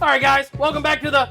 All right, guys, welcome back to the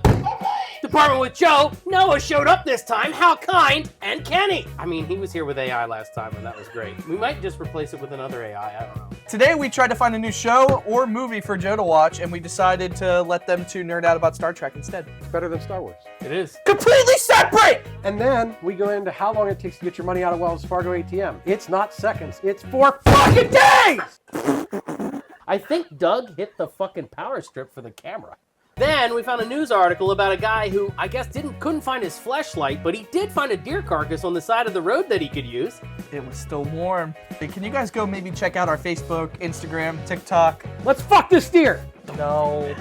Department with Joe. Noah showed up this time. How kind. And Kenny. I mean, he was here with AI last time, and that was great. We might just replace it with another AI. I don't know. Today, we tried to find a new show or movie for Joe to watch, and we decided to let them two nerd out about Star Trek instead. It's better than Star Wars. It is. Completely separate! And then we go into how long it takes to get your money out of Wells Fargo ATM. It's not seconds, it's 4 fucking days! I think Doug hit the fucking power strip for the camera. Then we found a news article about a guy who I guess couldn't find his fleshlight, but he did find a deer carcass on the side of the road that he could use. It was still warm. Hey, can you guys go maybe check out our Facebook, Instagram, TikTok? Let's fuck this deer! No.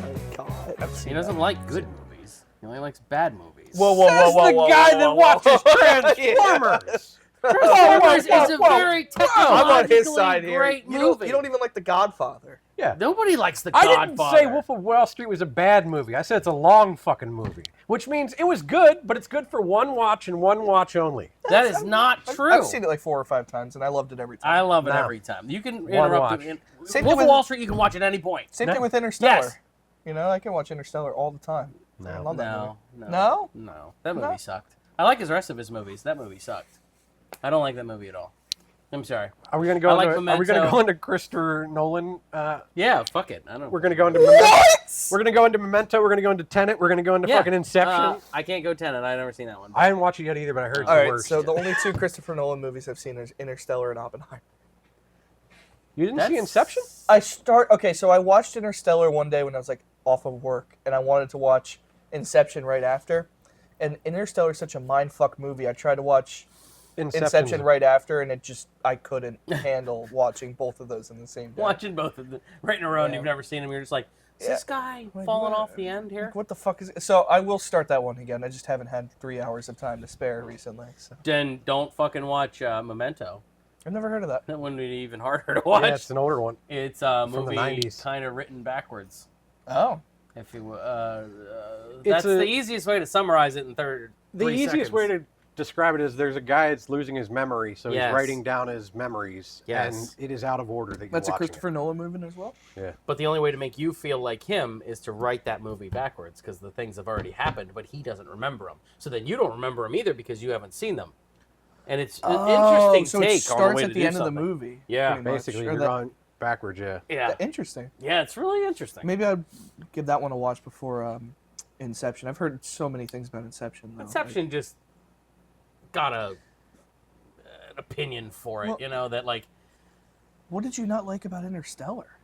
Oh, God. He doesn't like good movies. He only likes bad movies. Whoa, whoa, whoa, whoa, Says the guy that watches Transformers! Transformers is a very I'm on his technologically side here. great You movie. don't even like The Godfather. Yeah. Nobody likes The I Godfather. didn't say Wolf of Wall Street was a bad movie. I said it's a long fucking movie. Which means it was good, but it's good for one watch and one watch only. That is not true. I've seen it like 4 or 5 times, and I loved it every time. I love it No. every time. You can interrupt watch. it. Same Wolf thing of with- Wall Street you can watch at any point. Same No. thing with Interstellar. Yes. You know, I can watch Interstellar all the time. No. I love that movie. No. No? No. That movie No? sucked. I like his rest of his movies. That movie sucked. I don't like that movie at all. I'm sorry. Are we gonna I go like into Memento. Are we gonna go into Christopher Nolan? Yeah, fuck it. I don't. We're gonna go into Memento. What? We're gonna go into Memento. We're gonna go into Tenet. We're gonna go into fucking Inception. I can't go Tenet. I've never seen that one. I haven't watched it yet either, but I heard it's All the right, worst. so the only 2 Christopher Nolan movies I've seen is Interstellar and Oppenheimer. You didn't see That's- Inception? Okay, so I watched Interstellar one day when I was like off of work, and I wanted to watch Inception right after. And Interstellar is such a mindfuck movie. I tried to watch Inception right after, and I couldn't handle watching both of those in the same day. Watching both of them right in a row and Yeah. you've never seen them, you're just like, is this guy Like, falling what- off the end here? Like, what the fuck is it? So I will start that one again. I just haven't had 3 hours of time to spare recently. So Then don't fucking watch Memento. I've never heard of that. That one would be even harder to watch. Yeah, it's an older one. It's a From the movie 90s. kind of written backwards. Oh. If you, It's that's the easiest way to summarize it in The 3 easiest seconds. way to describe it is there's a guy that's losing his memory, so Yes. he's writing down his memories, Yes. and it is out of order that you're That's a watching Christopher Nolan movie as well? it. Yeah. But the only way to make you feel like him is to write that movie backwards because the things have already happened, but he doesn't remember them. So then you don't remember them either because you haven't seen them. And it's an interesting so take it starts on the way at to the do end something. of the movie. Yeah, pretty much. Basically, Or you're that- going backwards, yeah. Yeah. Interesting. Yeah, it's really interesting. Maybe I'd give that one a watch before Inception. I've heard so many things about Inception. Though. Inception just got an opinion for it, Well- you know, that like, What did you not like about Interstellar?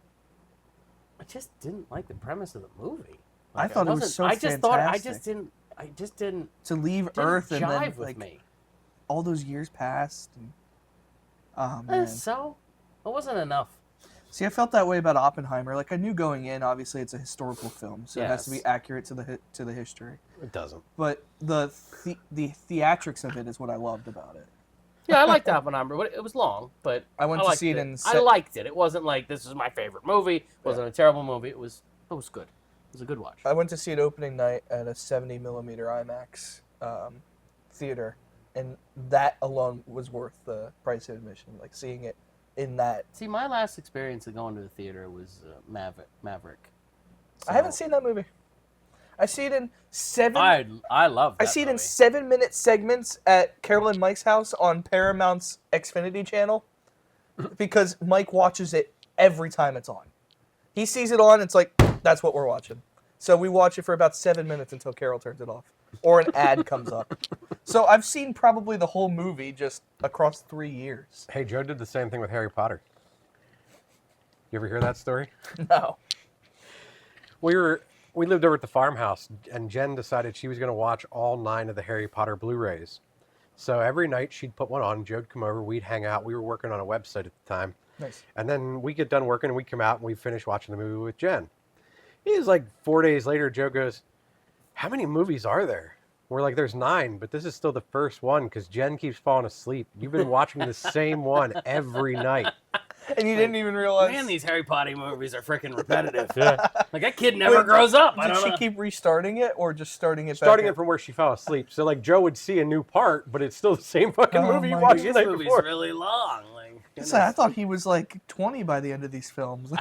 I just didn't like the premise of the movie. I Like, thought it was wasn't- so I just thought, I fantastic. just didn't To leave didn't Earth and then jive with like me. all those years passed. And, oh man. So, it wasn't enough. See, I felt that way about Oppenheimer. Like I knew going in, obviously it's a historical film, so it has to be Yes. accurate to the history. It doesn't. But the theatrics of it is what I loved about it. Yeah, I liked Oppenheimer, but it was long. But I went to liked see it it. in I liked it. It wasn't like this is my favorite movie. It wasn't a terrible movie. It was good. It was a good watch. I went to see it opening night at a 70 millimeter IMAX theater, and that alone was worth the price of admission. Like seeing it in that. See, my last experience of going to the theater was Maverick. I haven't seen that movie. I see it in I love. I That see it in movie. 7-minute segments at Carol and Mike's house on Paramount's Xfinity channel because Mike watches it every time it's on. He sees it on, it's like, that's what we're watching. So we watch it for about 7 minutes until Carol turns it off or an ad comes up. So I've seen probably the whole movie just across 3 years. Hey, Joe did the same thing with Harry Potter. You ever hear that story? No. We lived over at the farmhouse, and Jen decided she was going to watch all 9 of the Harry Potter Blu-rays. So every night she'd put one on, Joe'd come over, we'd hang out. We were working on a website at the time. Nice. And then we get done working, and we'd come out, and we'd finish watching the movie with Jen. It was like 4 days later, Joe goes, how many movies are there? We're like, there's 9, but this is still the first one because Jen keeps falling asleep. You've been watching the same one every night. And you didn't even realize. Man, these Harry Potter movies are freaking repetitive. Yeah. Like that kid never grows up. I Did don't she know. keep restarting it or just starting it Starting back it from where she fell asleep. So like Joe would see a new part, but it's still the same fucking Oh movie you my watched the This night movie's before. really long. Like, I thought he was like 20 by the end of these films.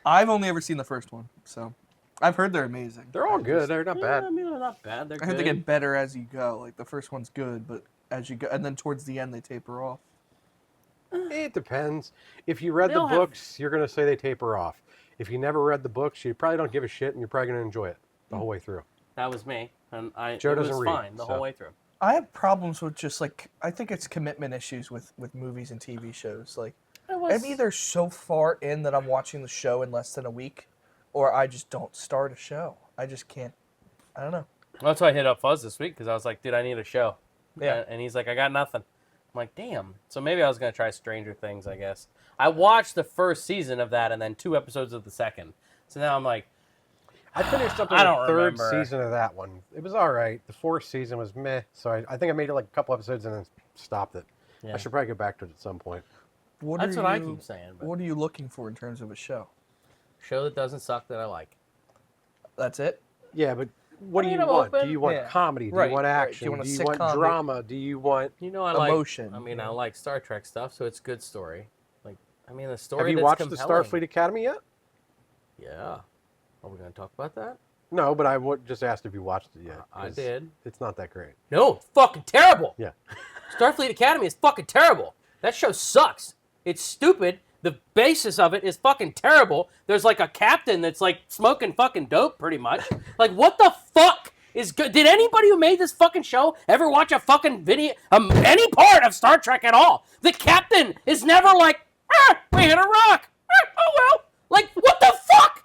I've only ever seen the first one, so. I've heard they're amazing. They're all good. They're not bad. I mean, they're not bad. They're I heard good. they get better as you go. Like the first one's good, but as you go, and then towards the end they taper off. It depends. If you read They the all have- books, you're going to say they taper off. If you never read the books, you probably don't give a shit, and you're probably going to enjoy it the whole way through. That was me, and Joe it was doesn't read, fine the whole so. way through. I have problems with just like I think it's commitment issues with movies and TV shows. Like I'm either so far in that I'm watching the show in less than a week, or I just don't start a show. I just can't. I don't know. That's why I hit up Fuzz this week because I was like, dude, I need a show. Yeah. And he's like, I got nothing. I'm like, damn. So maybe I was gonna try Stranger Things. I guess I watched the first season of that and then 2 episodes of the second. So now I'm like, I finished up I the don't third remember. season of that one. It was all right. The fourth season was meh, so I think I made it like a couple episodes and then stopped it. yeah. I should probably get back to it at some point. That's what I keep saying. But What are you looking for in terms of a show? show that doesn't suck that I like. That's it. Yeah, but what I do mean, you I'm want? open. Do you want Yeah. comedy? Do Right, you want right. action? Do you want a Do you want sitcom? drama? Do you want... You know, I like Emotion. I mean, I like Star Trek stuff, so it's good story. Like, I mean, the story. Have you that's watched the compelling. Starfleet Academy yet? Yeah. Are we gonna talk about that? No, but I just asked if you watched it yet. I 'cause did. It's not that great. No, it's fucking terrible. Yeah. Starfleet Academy is fucking terrible. That show sucks. It's stupid. The basis of it is fucking terrible. There's like a captain that's like smoking fucking dope pretty much. Like what the fuck is good? Did anybody who made this fucking show ever watch a fucking video, any part of Star Trek at all? The captain is never like, we hit a rock. Oh well. Like what the fuck?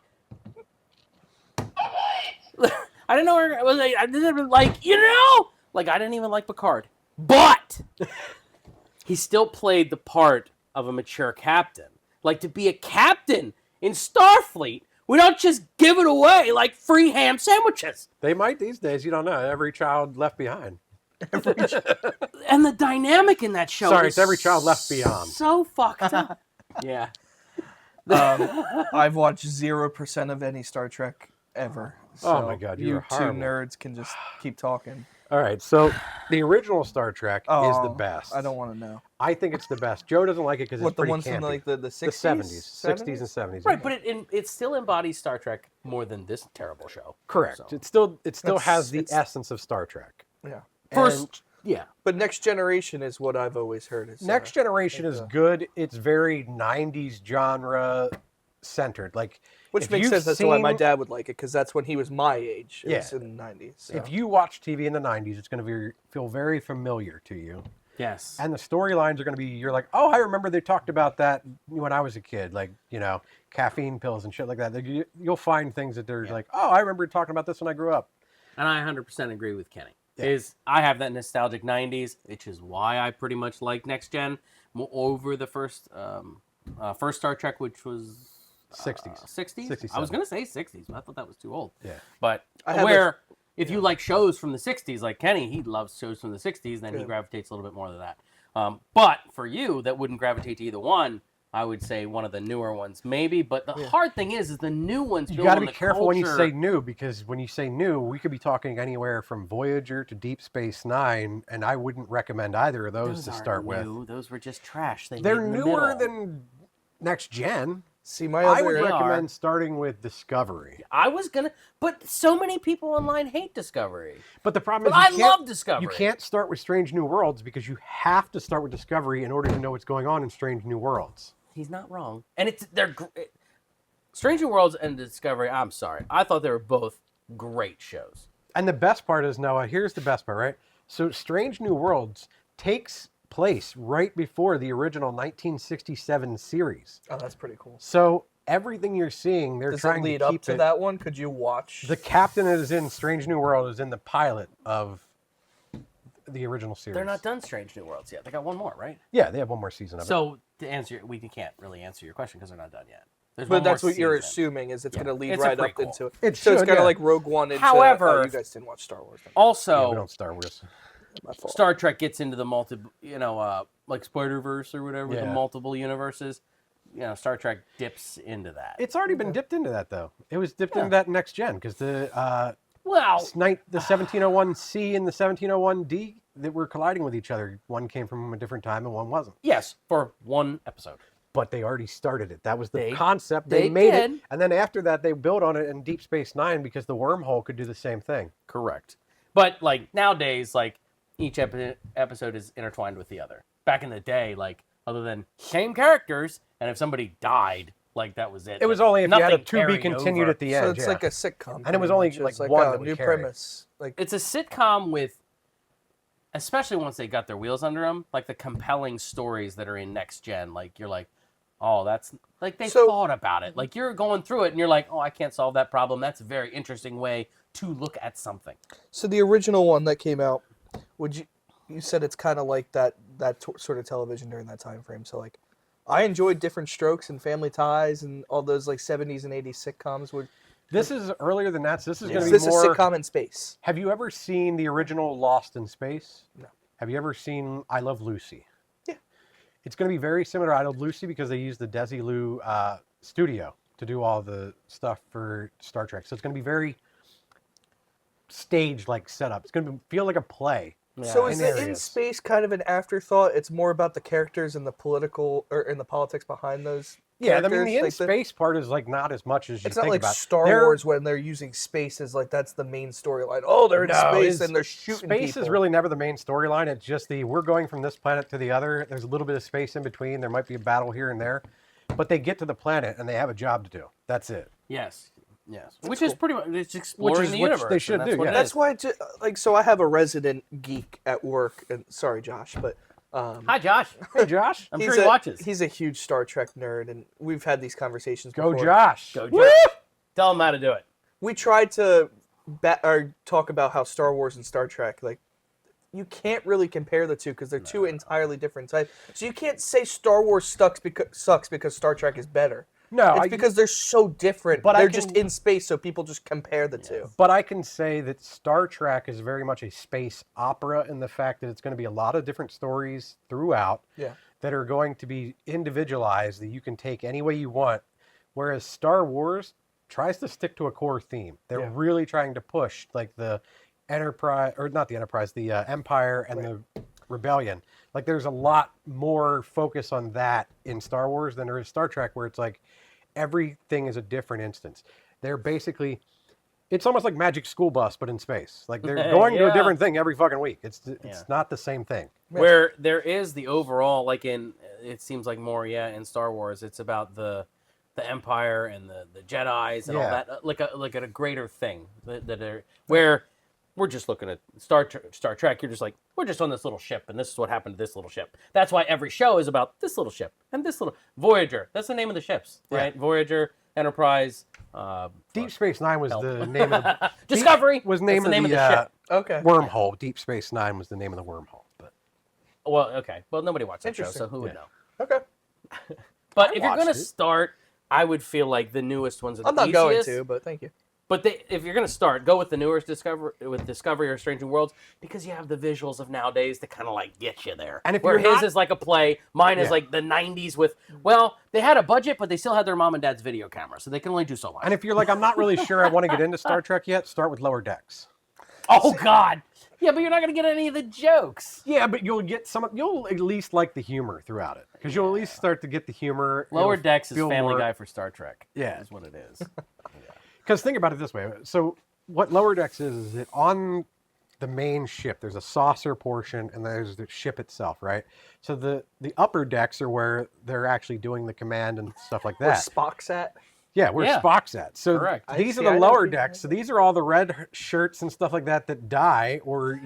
I didn't know where it was. I didn't like, you know, like I didn't even like Picard, but he still played the part of a mature captain. Like to be a captain in Starfleet, we don't just give it away like free ham sandwiches. They might these days. You don't know. Every child left behind. And the dynamic in that show. Sorry, is it's Every Child Left Beyond. So fucked up. Yeah. I've watched 0% of any Star Trek ever. Oh So my God, you you're two horrible. nerds can just keep talking. All right, so the original Star Trek is the best. I don't want to know. I think it's the best. Joe doesn't like it because it's What, the pretty ones campy. from like the 60s? The 70s, 60s and 70s. Right, but it still embodies Star Trek more than this terrible show. Correct. So. It still That's- has the it's- essence of Star Trek. Yeah. First, yeah. But Next Generation is what I've always heard. Is, Next Generation like is the- good. It's very 90s genre centered. Like Which if makes you've sense. That's why my seen- dad would like it, because that's when he was my age. It was Yeah. in the 90s. So. If you watch TV in the 90s, it's going to feel very familiar to you. Yes. And the storylines are going to be, you're like, oh, I remember they talked about that when I was a kid, like, you know, caffeine pills and shit like that. You'll find things that they're like, oh, I remember talking about this when I grew up. And I 100% agree with Kenny. Yeah. I have that nostalgic 90s, which is why I pretty much like Next Gen over the first Star Trek, which was 60s. 60s? 67. I was going to say 60s, but I thought that was too old. Yeah. But I have where if you like shows from the 60s, like Kenny, he loves shows from the 60s, then he Yeah. gravitates a little bit more to that. But for you, that wouldn't gravitate to either one. I would say one of the newer ones, maybe. But the hard thing is the new ones. You build got to on be the careful when you culture. say new, because when you say new, we could be talking anywhere from Voyager to Deep Space Nine, and I wouldn't recommend either of those to aren't start new. with. Those were just trash. They're made in the newer middle. than Next Gen. See, my I would other... They are. recommend starting with Discovery. I was gonna, but so many people online hate Discovery. But the problem But is, I you can't, love Discovery. you can't start with Strange New Worlds because you have to start with Discovery in order to know what's going on in Strange New Worlds. He's not wrong, and they're Stranger Worlds and Discovery. I'm sorry, I thought they were both great shows. And the best part is, Noah, here's the best part, right? So Strange New Worlds takes place right before the original 1967 series. Oh, that's pretty cool. So everything you're seeing, they're Does trying it lead to up keep to it. that one? Could you watch? The captain that is in Strange New World is in the pilot of the original series. They're not done Strange New Worlds yet. They got one more, right? Yeah, they have one more season of it. So to answer, we can't really answer your question because they're not done yet. There's But one more that's what you're season. assuming, is it's Yeah. going to lead It's a right up prequel. into it. It So it's should, kind of yeah. like Rogue One into... However- oh, you guys didn't watch Star Wars. Then. Yeah, we Also, don't Star Wars. My fault. Star Trek gets into the like Spider-Verse or whatever, the Yeah. multiple universes. Star Trek dips into that. It's already been dipped into that, though. It was dipped into that Next Gen because the well, the 1701C and the 1701D that were colliding with each other. One came from a different time and one wasn't. yes, for one episode. but they already started it. That was the They- concept. they They made did. it, and then after that, they built on it in Deep Space Nine because the wormhole could do the same thing. Correct. But like nowadays, like each episode is intertwined with the other. Back in the day, like other than same characters, and if somebody died, like that was it. It was Like, only if you had a nothing to be carried continued over. at the end. So it's yeah. like a sitcom. And it was pretty only, much. like, It's like one a that would new carry. premise. Like It's a sitcom with, especially once they got their wheels under them, like the compelling stories that are in Next Gen. Like you're like, oh, that's like they So- thought about it. Like you're going through it and you're like, oh, I can't solve that problem. That's a very interesting way to look at something. so the original one that came out, you said it's kind of like that sort of television during that time frame. So like, I enjoyed Different Strokes and Family Ties and all those like 70s and 80s sitcoms. This is earlier than that, so this is going Is to be this more. a sitcom in space? Have you ever seen the original Lost in Space? No. Have you ever seen I Love Lucy? Yeah. It's going to be very similar to I Love Lucy because they use the Desilu studio to do all the stuff for Star Trek. So it's going to be very stage-like setup. It's going to feel like a play. So Yeah. is in the in areas. space kind of an afterthought? It's more about the characters and the political or in the politics behind those. Yeah, I mean, characters? the in Like, space part is like not as much as you It's think not like about. Star They're- Wars when they're using space as like that's the main storyline. Oh, they're in No, space it's- and they're shooting Space people. is really never the main storyline. It's just we're going from this planet to the other. There's a little bit of space in between. There might be a battle here and there, but they get to the planet and they have a job to do. That's it. Yes. Yes. Which is cool. pretty much it's exploring is the what universe. they should and that's do, what yeah. it That's is. why, like, so I have a resident geek at work, and sorry, Josh, but Hi, Josh. Hey, Josh. I'm he's sure he watches. He's a huge Star Trek nerd, and we've had these conversations. Go, before. Josh. Go, Woo! Josh. Tell him how to do it. We tried to or talk about how Star Wars and Star Trek, like, you can't really compare the two because they're two entirely different types. So you can't say Star Wars sucks because Star Trek is better. No, It's because they're so different. But I They're can- just in space, so people just compare the two. But I can say that Star Trek is very much a space opera in the fact that it's going to be a lot of different stories throughout Yeah. that are going to be individualized that you can take any way you want. Whereas Star Wars tries to stick to a core theme. They're Yeah. really trying to push like the Enterprise, or not the Enterprise, the Empire and the Rebellion. Like there's a lot more focus on that in Star Wars than there is Star Trek, where it's like everything is a different instance. They're basically, it's almost like Magic School Bus, but in space. Like they're going to a Yeah. different thing every fucking week. It's Yeah. not the same thing. Where there is the overall, like in, it seems like more, in Star Wars, it's about the Empire and the Jedis and all Yeah. that, like a greater thing that are, where we're just looking at Star Trek. You're just like, we're just on this little ship, and this is what happened to this little ship. That's why every show is about this little ship and this little Voyager. That's the name of the ships, right? Voyager, Enterprise, Deep Space Nine was the name of the Discovery was That's name the name of of the, the ship. Okay. wormhole. Deep Space Nine was the name of the wormhole. But Well, okay. Well, nobody watched that show, Interesting. so who would Yeah. know? Okay. But I if you're watched gonna it. start, I would feel like the newest ones are the I'm not easiest. going to, but thank you. But if you're gonna start, go with the newer Discovery or Strange New Worlds, because you have the visuals of nowadays that kind of like get you there. And if where you're his not- is like a play, mine is Yeah. like the '90s with, well, they had a budget, but they still had their mom and dad's video camera, so they can only do so much. and if you're like, I'm not really sure I want to get into Star Trek yet, start with Lower Decks. Oh God, yeah, but you're not gonna get any of the jokes. Yeah, but you'll get some. You'll at least like the humor throughout it because you'll at least start to get the humor. Lower It'll Decks is feel Family more- Guy for Star Trek. Yeah. is what it is. Because think about it this way. So what Lower Decks is that on the main ship, there's a saucer portion and there's the ship itself, right? So the upper decks are where they're actually doing the command and stuff like Where that. Spock's at. Yeah, where Yeah. Spock's at. So Correct. these I are the know lower what you decks. So mean. these are all the red shirts and stuff like that that die or,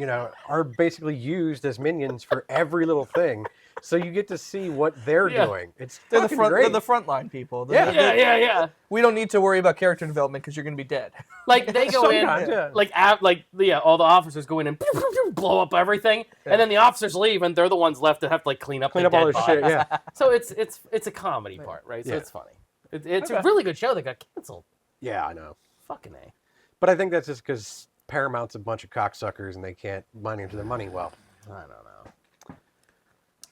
are basically used as minions for every little thing. So you get to see what they're Yeah. doing. It's They're the fucking front. great. They're the frontline people. Yeah. Yeah. We don't need to worry about character development because you're gonna be dead. Like they go in, Sometimes, yeah. all the officers go in and blow up everything, and then the officers leave, and they're the ones left that have to like clean up Clean the up all dead this shit, bodies. yeah. So it's a comedy part, right? So Yeah. it's funny. It's Okay. a really good show that got canceled. Yeah, I know. Fucking A. But I think that's just because Paramount's a bunch of cocksuckers and they can't manage their money well. I don't know.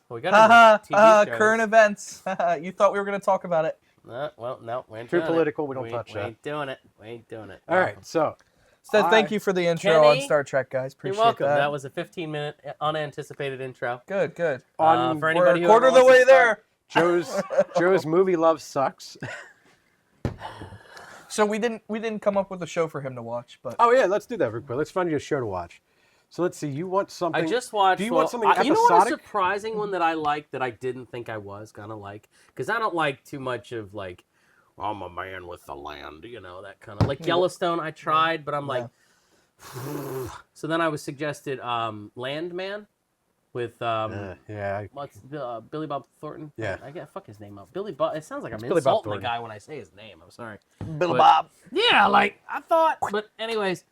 Well, we got Haha. TV shows. Current events. You thought we were gonna talk about it. Well, no, we ain't Too doing political, It. we don't touch We that. ain't doing it. We ain't doing it. All right, so So I- thank you for the intro on Kenny, Star Trek, guys. You're Appreciate welcome. that. That was a 15-minute unanticipated intro. Good. on For We're anybody a who quarter of the wants to way start- there. Joe's movie love sucks. So we didn't come up with a show for him to watch, but Oh yeah, let's do that real quick. Let's find you a show to watch. So let's see. You want something? I just watched. Do you want something You know what? A episodic? surprising one that I liked that I didn't think I was gonna like, because I don't like too much of like, I'm a man with the land, you know, that kind of like Yellowstone. I tried, but I'm like, so then I was suggested Landman with yeah. what's Billy Bob Thornton. Yeah. I get fuck his name up. Billy Bob. It sounds like I'm Billy Bob insulting the Thornton. guy when I say his name. I'm sorry. Bill Bob. Yeah, like I thought, but anyways,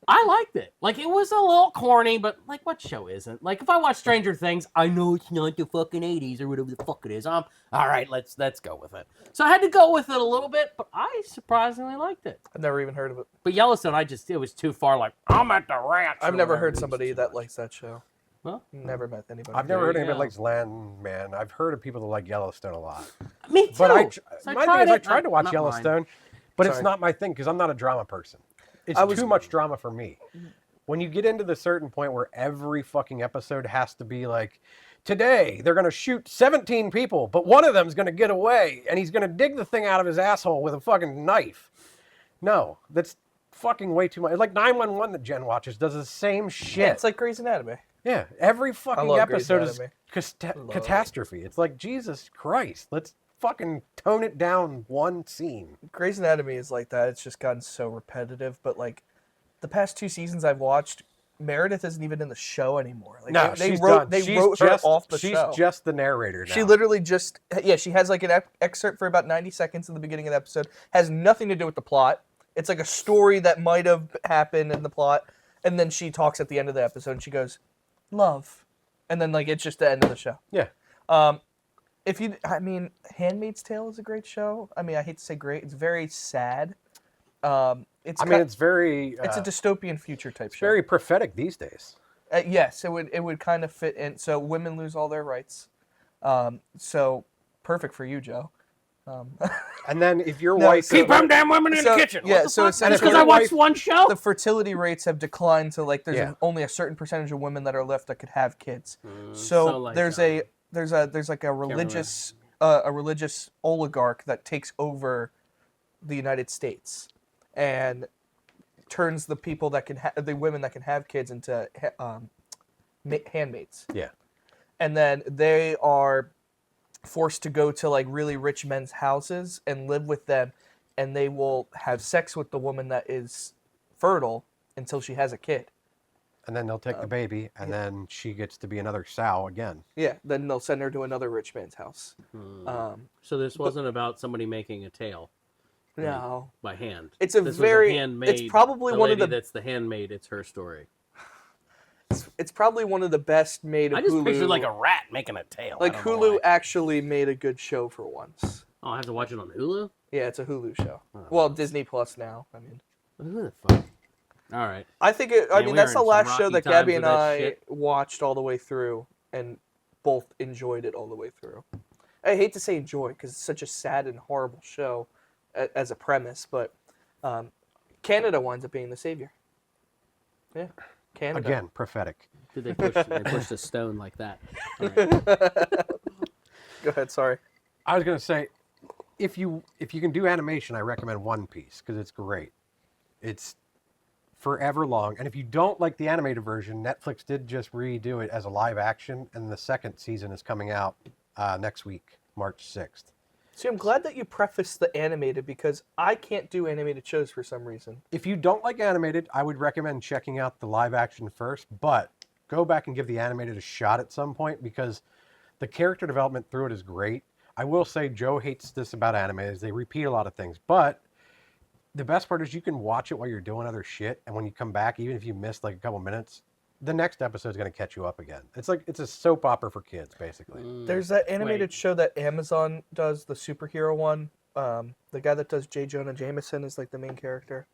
I liked it. Like it was a little corny, but like what show isn't? Like if I watch Stranger Things, I know it's not the fucking 80s or whatever the fuck it is. All right, let's go with it. So I had to go with it a little bit, but I surprisingly liked it. I've never even heard of it. But Yellowstone, it was too far. Like I'm at the ranch. I've or never whatever. heard It was somebody too that much. likes that show. Well, Never met anybody. I've never heard you anybody go. likes Landman. I've heard of people that like Yellowstone a lot. me too. But So my thing is, I tried to watch not Yellowstone, but it's Sorry. not my thing because I'm not a drama person. It's I was- too much drama for me. When you get into the certain point where every fucking episode has to be like, today they're going to shoot 17 people, but one of them's going to get away and he's going to dig the thing out of his asshole with a fucking knife. No, that's fucking way too much. It's like 911 that Jen watches does the same shit. Yeah, it's like Grey's Anatomy. Yeah, every fucking love Grey's episode is Anatomy. catastrophe. It's like, Jesus Christ, let's fucking tone it down one scene. Grey's Anatomy is like that. It's just gotten so repetitive. But like the past 2 seasons I've watched, Meredith isn't even in the show anymore. Like No, they she's wrote done. they She's wrote her just, off the she's show. just the narrator now. She literally just she has like an excerpt for about 90 seconds in the beginning of the episode. Has nothing to do with the plot. It's like a story that might have happened in the plot, and then she talks at the end of the episode and she goes, "Love," and then like it's just the end of the show. Yeah. Handmaid's Tale is a great show. I mean, I hate to say great. It's very sad. It's It's very... it's a dystopian future type show. very prophetic these days. Yes, it would kind of fit in. So women lose all their rights. So perfect for you, Joe. And then if your No, wife... so- Keep them damn women in So- the kitchen. yeah, What the so fuck? essentially- Just because I your watched wife- one show. The fertility rates have declined to like there's Yeah. only a certain percentage of women that are left that could have kids. so So like, there's like a religious oligarch that takes over the United States and turns the people that can the women that can have kids into handmaids. Yeah. And then they are forced to go to like really rich men's houses and live with them, and they will have sex with the woman that is fertile until she has a kid. And then they'll take the baby, and then she gets to be another sow again. Yeah, then they'll send her to another rich man's house. So this wasn't about somebody making a tail No, by hand. It's a This was very- handmade. it's probably the one of lady the- that's the handmaid. It's her story. it's probably one of the best made of I just Hulu. pictured like a rat making a tail. like I don't know Hulu why. actually made a good show for once. Oh, I have to watch it on Hulu. Yeah, it's a Hulu show. Oh. Well, Disney Plus now. I mean, Who the fuck? All right. I think it. I Man, mean, we that's are the in some last show rocky that times Gabby with and that I shit. watched all the way through, and both enjoyed it all the way through. I hate to say enjoy because it's such a sad and horrible show as a premise, but Canada winds up being the savior. Yeah, Canada. Again, prophetic. Did they push a stone like that? All right. Go ahead. Sorry. I was gonna say, if you can do animation, I recommend One Piece because it's great. It's forever long, and if you don't like the animated version, Netflix did just redo it as a live action, and the second season is coming out next week, March 6th. See, I'm glad that you prefaced the animated because I can't do animated shows for some reason. If you don't like animated, I would recommend checking out the live action first, but go back and give the animated a shot at some point because the character development through it is great. I will say Joe hates this about animes. They repeat a lot of things, but the best part is you can watch it while you're doing other shit, and when you come back, even if you missed like a couple minutes, the next episode is going to catch you up again. It's like it's a soap opera for kids, basically. There's that animated Wait. show that Amazon does, the superhero one. The guy that does J. Jonah Jameson is like the main character.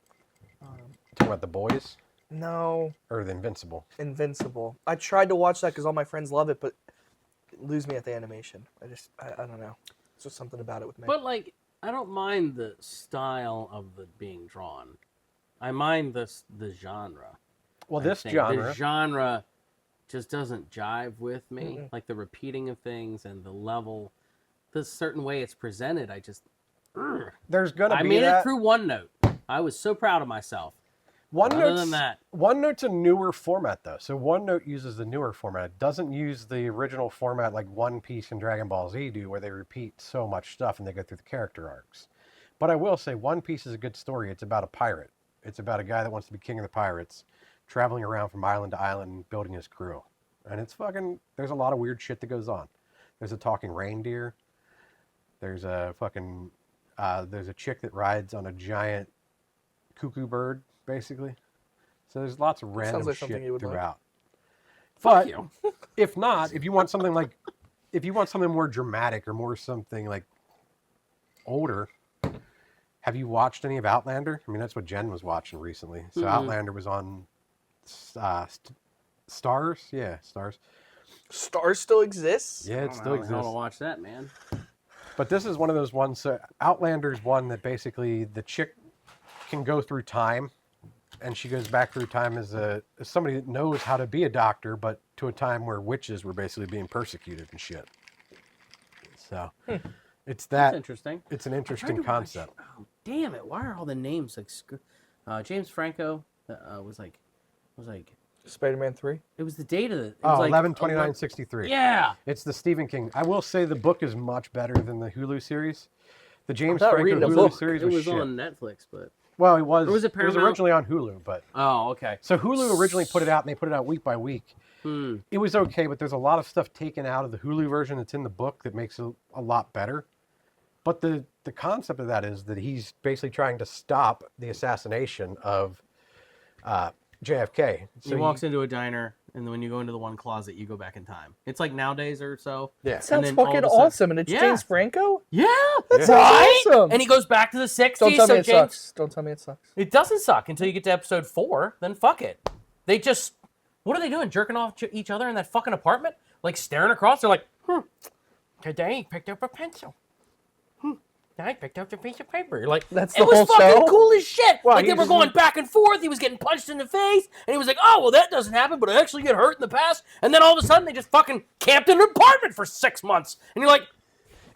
Talking about The Boys No, or The Invincible. Invincible. I tried to watch that because all my friends love it, but lose me at the animation. I don't know. It's just something about it with me. But like, I don't mind the style of the being drawn. I mind the genre. Well, I this think. genre, The genre just doesn't jive with me. Mm-mm. Like the repeating of things and the level the certain way it's presented, I just. There's gonna I be made that. it through OneNote. I was so proud of myself. Other than that, OneNote's a newer format though. So OneNote uses the newer format. It doesn't use the original format like One Piece and Dragon Ball Z do, where they repeat so much stuff and they go through the character arcs. But I will say One Piece is a good story. It's about a pirate. It's about a guy that wants to be king of the pirates, traveling around from island to island and building his crew. And it's fucking, there's a lot of weird shit that goes on. There's a talking reindeer. There's a fucking, there's a chick that rides on a giant cuckoo bird, basically. So there's lots of random like shit you would throughout. fuck But you. if not, if you want something like, if you want something more dramatic or more something like older, have you watched any of Outlander? I mean, that's what Jen was watching recently. So Outlander was on Stars. Yeah, Stars. Stars still exists? Yeah, it still I exists. don't want to watch that, man. But this is one of those ones. Outlander's one that basically the chick can go through time, and she goes back through time as somebody that knows how to be a doctor, but to a time where witches were basically being persecuted and shit. So it's That's interesting. It's an I tried interesting to watch- concept. Oh, damn it! Why are all the names like? James Franco was like, Spider-Man 3? it was the date of the. It Oh, was like 11/29/63. Yeah. It's the Stephen King. I will say the book is much better than the Hulu series. The James not Franco reading a Hulu book. series It was was shit. on Netflix, but Well, it was. Or was it It was Paramount? originally on Hulu, but oh, okay. so Hulu originally put it out, and they put it out week by week. It was okay, but there's a lot of stuff taken out of the Hulu version that's in the book that makes it a lot better. But the concept of that is that he's basically trying to stop the assassination of JFK. He walks into a diner, and then when you go into the one closet, you go back in time. It's like nowadays or so. Yeah. Sounds then all fucking of a sudden- awesome, and it's Yeah. James Franco? Yeah, That sounds right. awesome. And he goes back to the '60s. Don't tell me so it James, sucks. Don't tell me it sucks. It doesn't suck until you get to episode 4. Then fuck it. They just, what are they doing? Jerking off to each other in that fucking apartment? Like staring across? They're like, today he picked up a pencil. I picked up a piece of paper. You're like, That's it the was whole fucking show? cool as shit. Well, like they he were just- going back and forth. He was getting punched in the face, and he was like, "Oh, well, that doesn't happen, but I actually get hurt in the past." And then all of a sudden, they just fucking camped in an apartment for 6 months, and you're like,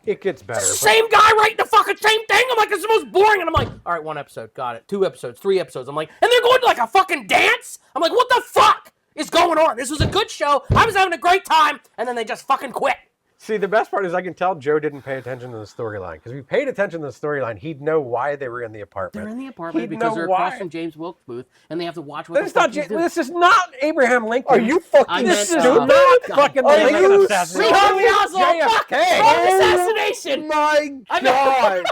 It gets better. "It's the but- same guy writing the fucking same thing." I'm like, "It's the most boring." And I'm like, "All right, 1 episode, got it. 2 episodes, 3 episodes." I'm like, and they're going to like a fucking dance. I'm like, "What the fuck is going on? This was a good show. I was having a great time," and then they just fucking quit. See, the best part is I can tell Joe didn't pay attention to the storyline. Because if he paid attention to the storyline, he'd know why they were in the apartment. They're in the apartment He'd because know they're why. across from James Wilkes Booth, and they have to watch what This the is, fuck not, he's doing. this is not Abraham Lincoln. Are you fucking I This meant, is stupid? not God fucking damn Lincoln it. assassination. Lee Harvey Oswald, fuck! JFK. Wrong assassination! My I mean- God.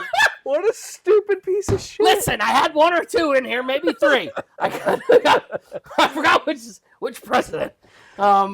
What a stupid piece of shit. Listen, I had 1 or 2 in here, maybe 3. I forgot which president. Yeah,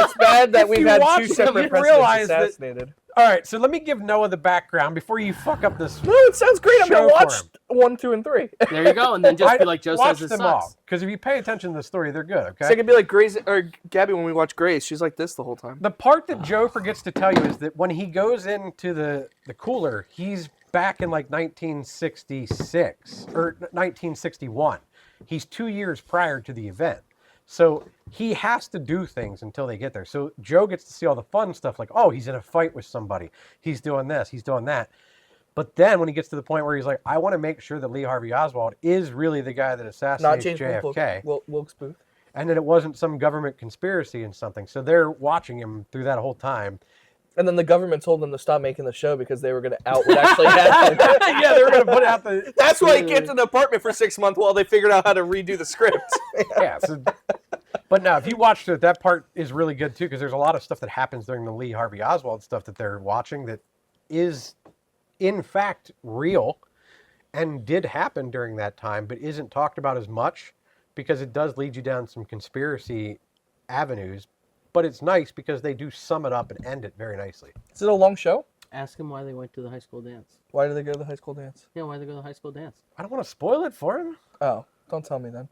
it's bad that If we've you had watch 2 them, separate you presidents realize that- assassinated. All right, so let me give Noah the background before you fuck up this. No, it sounds great. I'm Show going to for watch him. 1, 2, and 3. There you go, and then just be like Joe watch says it them all. sucks. Because if you pay attention to the story, they're good, okay? So I could be like Grace or Gabby when we watch Grace. She's like this the whole time. The part that Joe forgets to tell you is that when he goes into the cooler, he's back in like 1966 or 1961. He's 2 years prior to the event. So he has to do things until they get there. So Joe gets to see all the fun stuff like, oh, he's in a fight with somebody. He's doing this. He's doing that. But then when he gets to the point where he's like, I want to make sure that Lee Harvey Oswald is really the guy that Not assassinates James JFK. Wilkes Booth. And that it wasn't some government conspiracy and something. So they're watching him through that whole time. And then the government told them to stop making the show because they were going to out what actually happened. Yeah, they were going to put out the... That's why he kept in the apartment for 6 months while they figured out how to redo the script. Yeah. So, but no, if you watched it, that part is really good too, because there's a lot of stuff that happens during the Lee Harvey Oswald stuff that they're watching that is, in fact, real and did happen during that time, but isn't talked about as much because it does lead you down some conspiracy avenues. But it's nice because they do sum it up and end it very nicely. Is it a long show? Ask him why they went to the high school dance. Why did they go to the high school dance? Yeah, why they go to the high school dance? I don't want to spoil it for him. Oh, don't tell me then.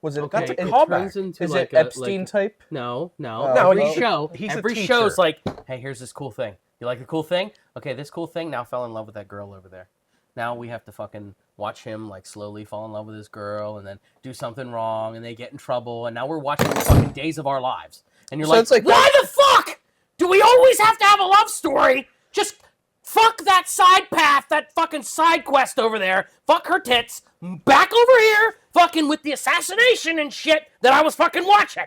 Was it Okay, That's a it callback. turns into Is like it Epstein type? No. Oh, every no. show, He's a every teacher. show's like, hey, here's this cool thing. You like the cool thing? Okay, this cool thing now fell in love with that girl over there. Now we have to fucking watch him like slowly fall in love with this girl and then do something wrong and they get in trouble and now we're watching the fucking days of our lives. And you're So it's like why the fuck do we always have to have a love story? Just fuck that side path, that fucking side quest over there. Fuck her tits. Back over here, fucking with the assassination and shit that I was fucking watching.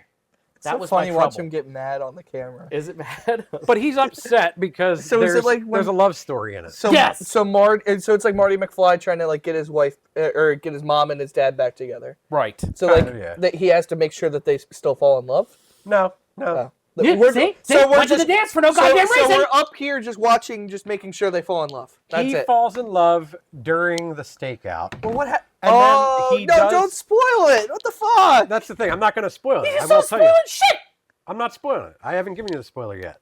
That was funny my watch trouble. him get mad on the camera. Is it bad? But he's upset because So is it like when- there's a love story in it. So Yes. So it's like Marty McFly trying to like get his wife or get his mom and his dad back together. Right. So like yeah. that he has to make sure that they still fall in love. No. Oh. Yeah, We're- see? so we're Went to the dance for no goddamn so reason. we're up here just watching, just making sure they fall in love. That's He it. falls in love during the stakeout. Well, what happened? And then Oh he no! does- Don't spoil it. What the fuck? That's the thing. I'm not going to spoil it. You're I so will tell you. spoiling shit. I'm not spoiling it. I haven't given you the spoiler yet.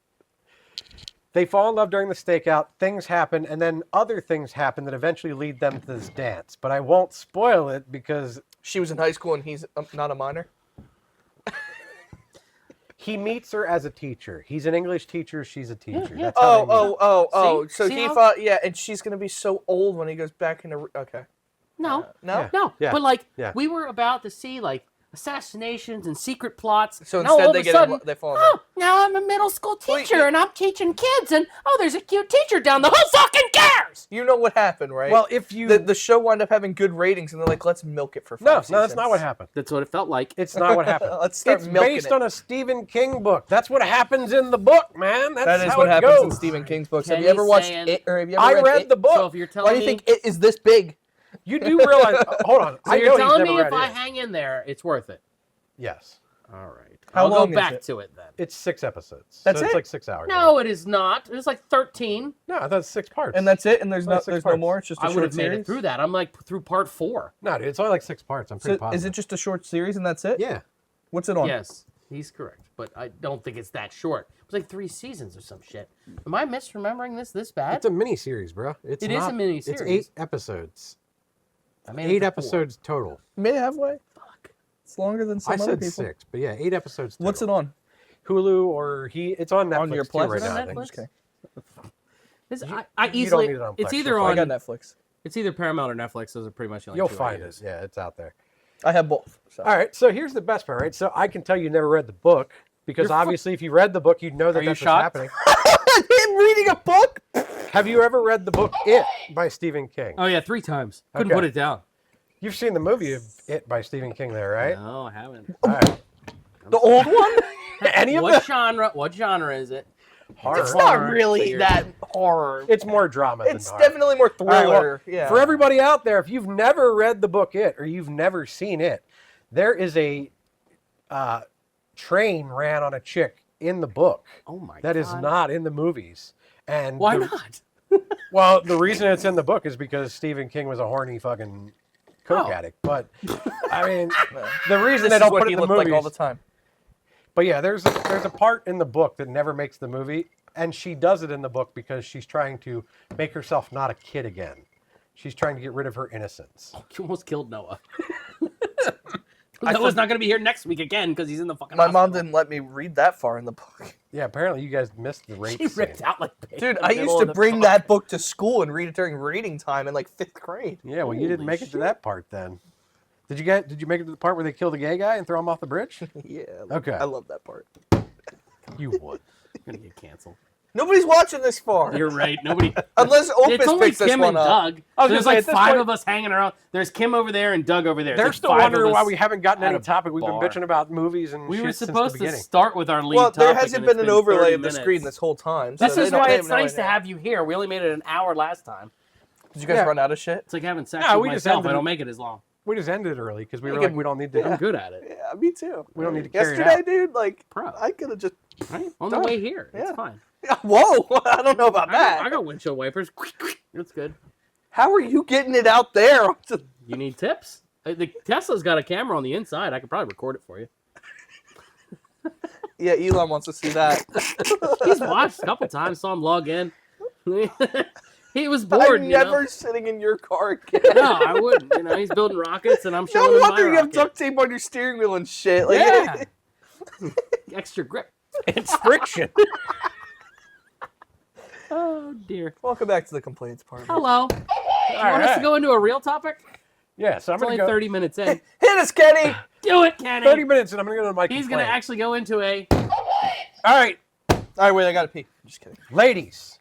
They fall in love during the stakeout. Things happen, and then other things happen that eventually lead them to this dance. But I won't spoil it because She was in high school and he's not a minor. he meets her as a teacher. He's an English teacher. She's a teacher. yeah. That's how they meet. Oh. See? So See he how- thought, yeah, and she's gonna be so old when he goes back into. Okay. No. No. Yeah. No. Yeah. But like, Yeah. we were about to see like assassinations and secret plots. So Now, all instead of they a get sudden, they fall in love. oh, now I'm a middle school teacher Wait. and I'm teaching kids and oh, there's a cute teacher down the who fucking cares? You know what happened, right? Well, if you the show wound up having good ratings, and they're like, let's milk it for 5 no, seasons. that's not what happened. That's what it felt like. It's not what happened. Let's start it's milking based it. on a Stephen King book. That's what happens in the book, man. That's That is how what it happens goes. in Stephen King's books. Have Kenny's you ever watched saying- it, or have you ever I read read it? the book. So if you're telling Why do you me, think it is this big? You do realize? Hold on. so I you're know he's telling never me read if I it. hang in there, it's worth it. Yes. All right. How I'll long go is back it? to it then. It's 6 episodes. That's so it's it? like 6 hours. No, it is not. It's like 13. No, I thought it's 6 parts. And that's it. And there's Well, no 6 there's no parts. more. It's just a I would short have made series. it through that. I'm like through part 4. No, dude, it's only like 6 parts. I'm pretty So positive. is it just a short series and that's it? Yeah. What's it on? Yes, he's correct. But I don't think it's that short. It was like 3 seasons or some shit. Am I misremembering this bad? It's a mini series, bro. It's It is not, a mini It's series. 8 episodes. I made it 8 to 4. episodes total. Maybe halfway. Fuck. It's longer than some I other said people. 6, but yeah, 8 episodes total. What's it on? Hulu or it's on Netflix your too Plus? right Is it now. on I think. Netflix? Okay. This, You- I you don't easily. need it on It's Plex, either you'll I on. got Netflix. It's either Paramount or Netflix. Those are pretty much the only You'll two I find use. it. Yeah, it's out there. I have both. So. All right, so here's the best part, right? So I can tell you never read the book because obviously if you read the book, you'd know that Are you that's what's shocked? happening. Him reading a book? Have you ever read the book It by Stephen King? Oh yeah, 3 times. Couldn't Okay. put it down. You've seen the movie of It by Stephen King there, right? No, I haven't. All right. The old one? Any of What them? genre? What genre is it? Horror. It's not Horror, really weird. that horror. It's more drama than It's horror. definitely more All right, well, thriller. Yeah. For everybody out there, if you've never read the book It or you've never seen it, there is a train ran on a chick in the book Oh my god. that is not in the movies. And Why the- not? Well, the reason it's in the book is because Stephen King was a horny fucking coke Oh. addict. But I mean, the reason this they is don't what put it he in the looked movies. like all the time. But yeah, there's a part in the book that never makes the movie, and she does it in the book because she's trying to make herself not a kid again. She's trying to get rid of her innocence. You almost killed Noah. Noah's not going to be here next week again because he's in the fucking. My mom hospital. didn't let me read that far in the book. Yeah, apparently you guys missed the rape She scene. ripped out like. Dude, I used to bring that book to school and read it during reading time in like 5th grade. Yeah, well, you didn't Holy make it to shit. that part then. Did you make it to the part where they kill the gay guy and throw him off the bridge? Yeah. Okay. I love that part. You would. I'm gonna get canceled. Nobody's watching this far. You're right. Nobody. Unless It's Opus only picks this Kim one and up. Doug. I was There's gonna say, like at this 5 point- of us hanging around. There's Kim over there and Doug over there. They're There's still 5 of wondering us why we haven't gotten at any a topic. We've been bar. bitching about movies and We shit were since the supposed to beginning. start with our lead Well, there topic, hasn't and been it's an overlay 30 of the minutes. screen this whole time. This so is they why have it's no nice to idea. have you here. We only made it an hour last time. Did you guys Yeah. run out of shit? It's like having sex Yeah, with we just myself. ended I it. don't make it as long. We just ended early because we You were can- like, we don't need to. I'm good at it. Yeah, me too. We don't need to carry it Yesterday, out. dude, like, Pro. I could have just. Right? On Done. the way here. It's Yeah. fine. Whoa! I don't know about that. I got windshield wipers. It's good. How are you getting it out there? You need tips? The Tesla's got a camera on the inside. I could probably record it for you. Yeah, Elon wants to see that. He's watched a couple times. Saw him log in. He was bored. I'm you know? never sitting in your car again. No, I wouldn't. You know, he's building rockets, and I'm showing No him wonder my you have rocket. duct tape on your steering wheel and shit. Like, Yeah. Extra grip. It's friction. Oh dear. Welcome back to the complaints part. Hello. You want us to go into a real topic? Yeah, so I'm It's going only to go 30 minutes in. Hit us, Kenny! Do it, Kenny. 30 minutes and I'm going to go to my He's going to complaint. actually go into a. All right, All right, wait, I gotta pee. Just kidding. ladies,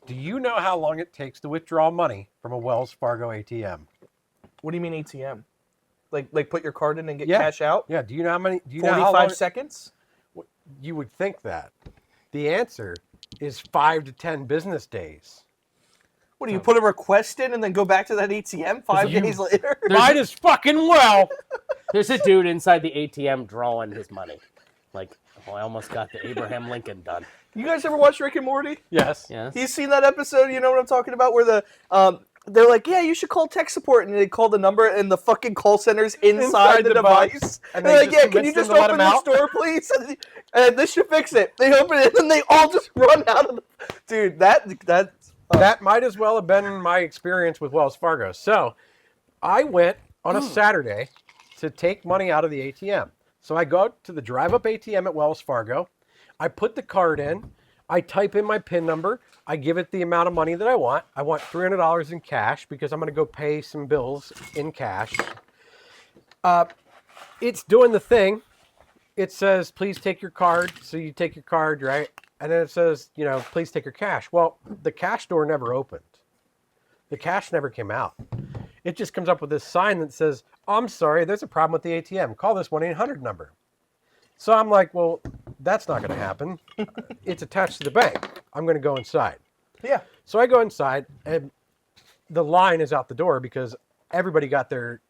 Do you know how long it takes to withdraw money from a Wells Fargo ATM? What do you mean ATM? Like put your card in and get Yeah. cash out? Yeah. Do you know how many? Do you know how 45 long seconds? you would think that? The answer is 5 to 10 business days. What do you put a request in and then go back to that ATM 5 days later? Might as fucking well. There's a dude inside the ATM drawing his money. Like, oh, I almost got the Abraham Lincoln done. You guys ever watch Rick and Morty? Yes. Yes. You seen that episode? You know what I'm talking about? Where they're like, yeah, you should call tech support, and they call the number, and the fucking call center's inside the device. And they're they like, just yeah, can you convince just them to let open him this out? door, please? And this should fix it. They open it, and they all just run out of the... Dude, That might as well have been my experience with Wells Fargo. So I went on a Saturday to take money out of the ATM. So I go to the drive-up ATM at Wells Fargo. I put the card in. I type in my PIN number. I give it the amount of money that I want. I want $300 in cash because I'm going to go pay some bills in cash. It's doing the thing. It says, please take your card. So you take your card, right? And then it says, please take your cash. Well, the cash door never opened. The cash never came out. It just comes up with this sign that says, I'm sorry, there's a problem with the ATM. Call this 1-800 number. So I'm like, well, that's not going to happen. It's attached to the bank. I'm going to go inside. Yeah. So I go inside, and the line is out the door because everybody got their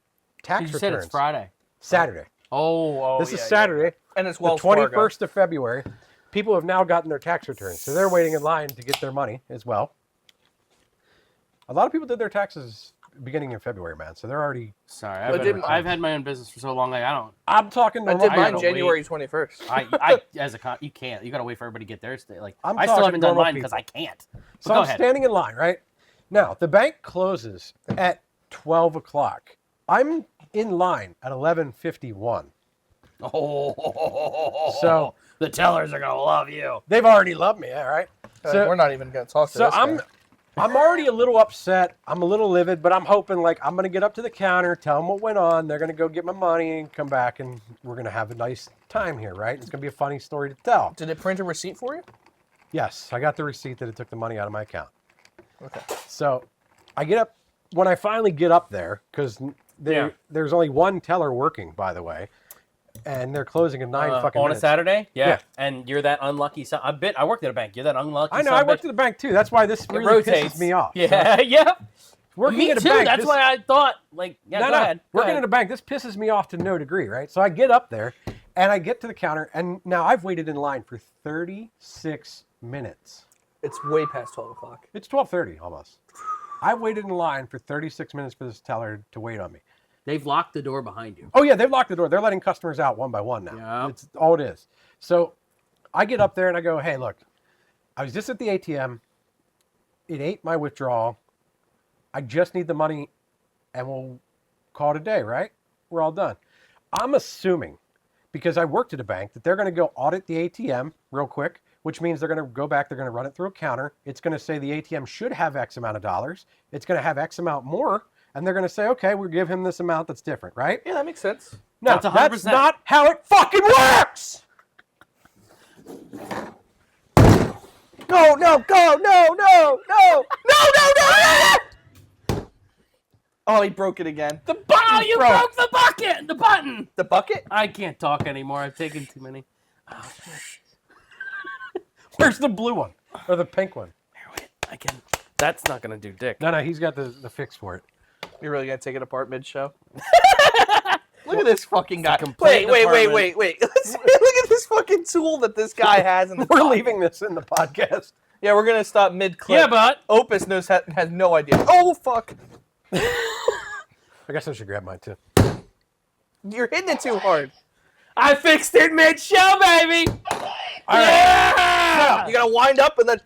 tax You returns. said it's Friday. Saturday. This This is Saturday, And it's the Wells 21st Fargo. of February. People have now gotten their tax returns, so they're waiting in line to get their money as well. A lot of people did their taxes beginning in February, man, so they're already... Sorry, I've had my own business for so long. Like, I don't. I'm talking I normal did mine people. January 21st. I as a con, you can't. You got to wait for everybody to get theirs. Like, I'm I still talking haven't done normal mine because people. I can't. But So go I'm ahead. standing in line, right? Now, the bank closes at 12 o'clock. I'm in line at 11:51. Oh, So the tellers are gonna love you. they've already loved me, all right? We're not even going to talk to So this guy. I'm already a little upset. I'm a little livid, but I'm hoping like I'm gonna get up to the counter, tell them what went on. They're gonna go get my money and come back, and we're gonna have a nice time here, right? It's gonna be a funny story to tell. Did it print a receipt for you? Yes, I got the receipt that it took the money out of my account. Okay. So I get up when I finally get up there because Yeah. there's only one teller working, by the way, and they're closing in 9 fucking on minutes. a Saturday. Yeah. Yeah. And you're that unlucky. I worked at a bank. You're that unlucky. I know. I worked at the bank too. That's why this It really rotates pisses me off. Yeah, yeah. Working Me at a too. bank. That's this- why I thought like yeah. No, Go no. ahead. Go Working ahead. at a bank, this pisses me off to no degree, right? So I get up there and I get to the counter, and now I've waited in line for 36 minutes. It's way past 12 o'clock. It's 12:30 almost. I waited in line for 36 minutes for this teller to wait on me. They've locked the door behind you. Oh yeah, they've locked the door. They're letting customers out one by one now. Yeah. It's all it is. So I get up there and I go, hey, look, I was just at the ATM. It ate my withdrawal. I just need the money and we'll call it a day, right? We're all done. I'm assuming, because I worked at a bank, that they're going to go audit the ATM real quick, which means they're going to go back, they're going to run it through a counter. It's going to say the ATM should have X amount of dollars. It's going to have X amount more. And they're going to say, okay, we'll give him this amount that's different, right? Yeah, that makes sense. No, That's that's 100%. not how it fucking works! Go, no, go, no, no, no, no. Oh, he broke it again. The ball! You broke. broke the bucket. The button. The bucket? I can't talk anymore. I've taken too many. Oh, Where's the blue one? Or the pink one? here, wait. I can. That's not gonna do dick. No, he's got the fix for it. You're really going to take it apart mid-show? Look at this fucking guy. complete Wait. department. Look at this fucking tool that this guy has in the We're pocket. leaving this in the podcast. Yeah, we're going to stop mid-clip. Yeah, but Opus has no idea. Oh, fuck. I guess I should grab mine too. You're hitting it too hard. I fixed it mid-show, baby. All right. Yeah. You got to wind up and then...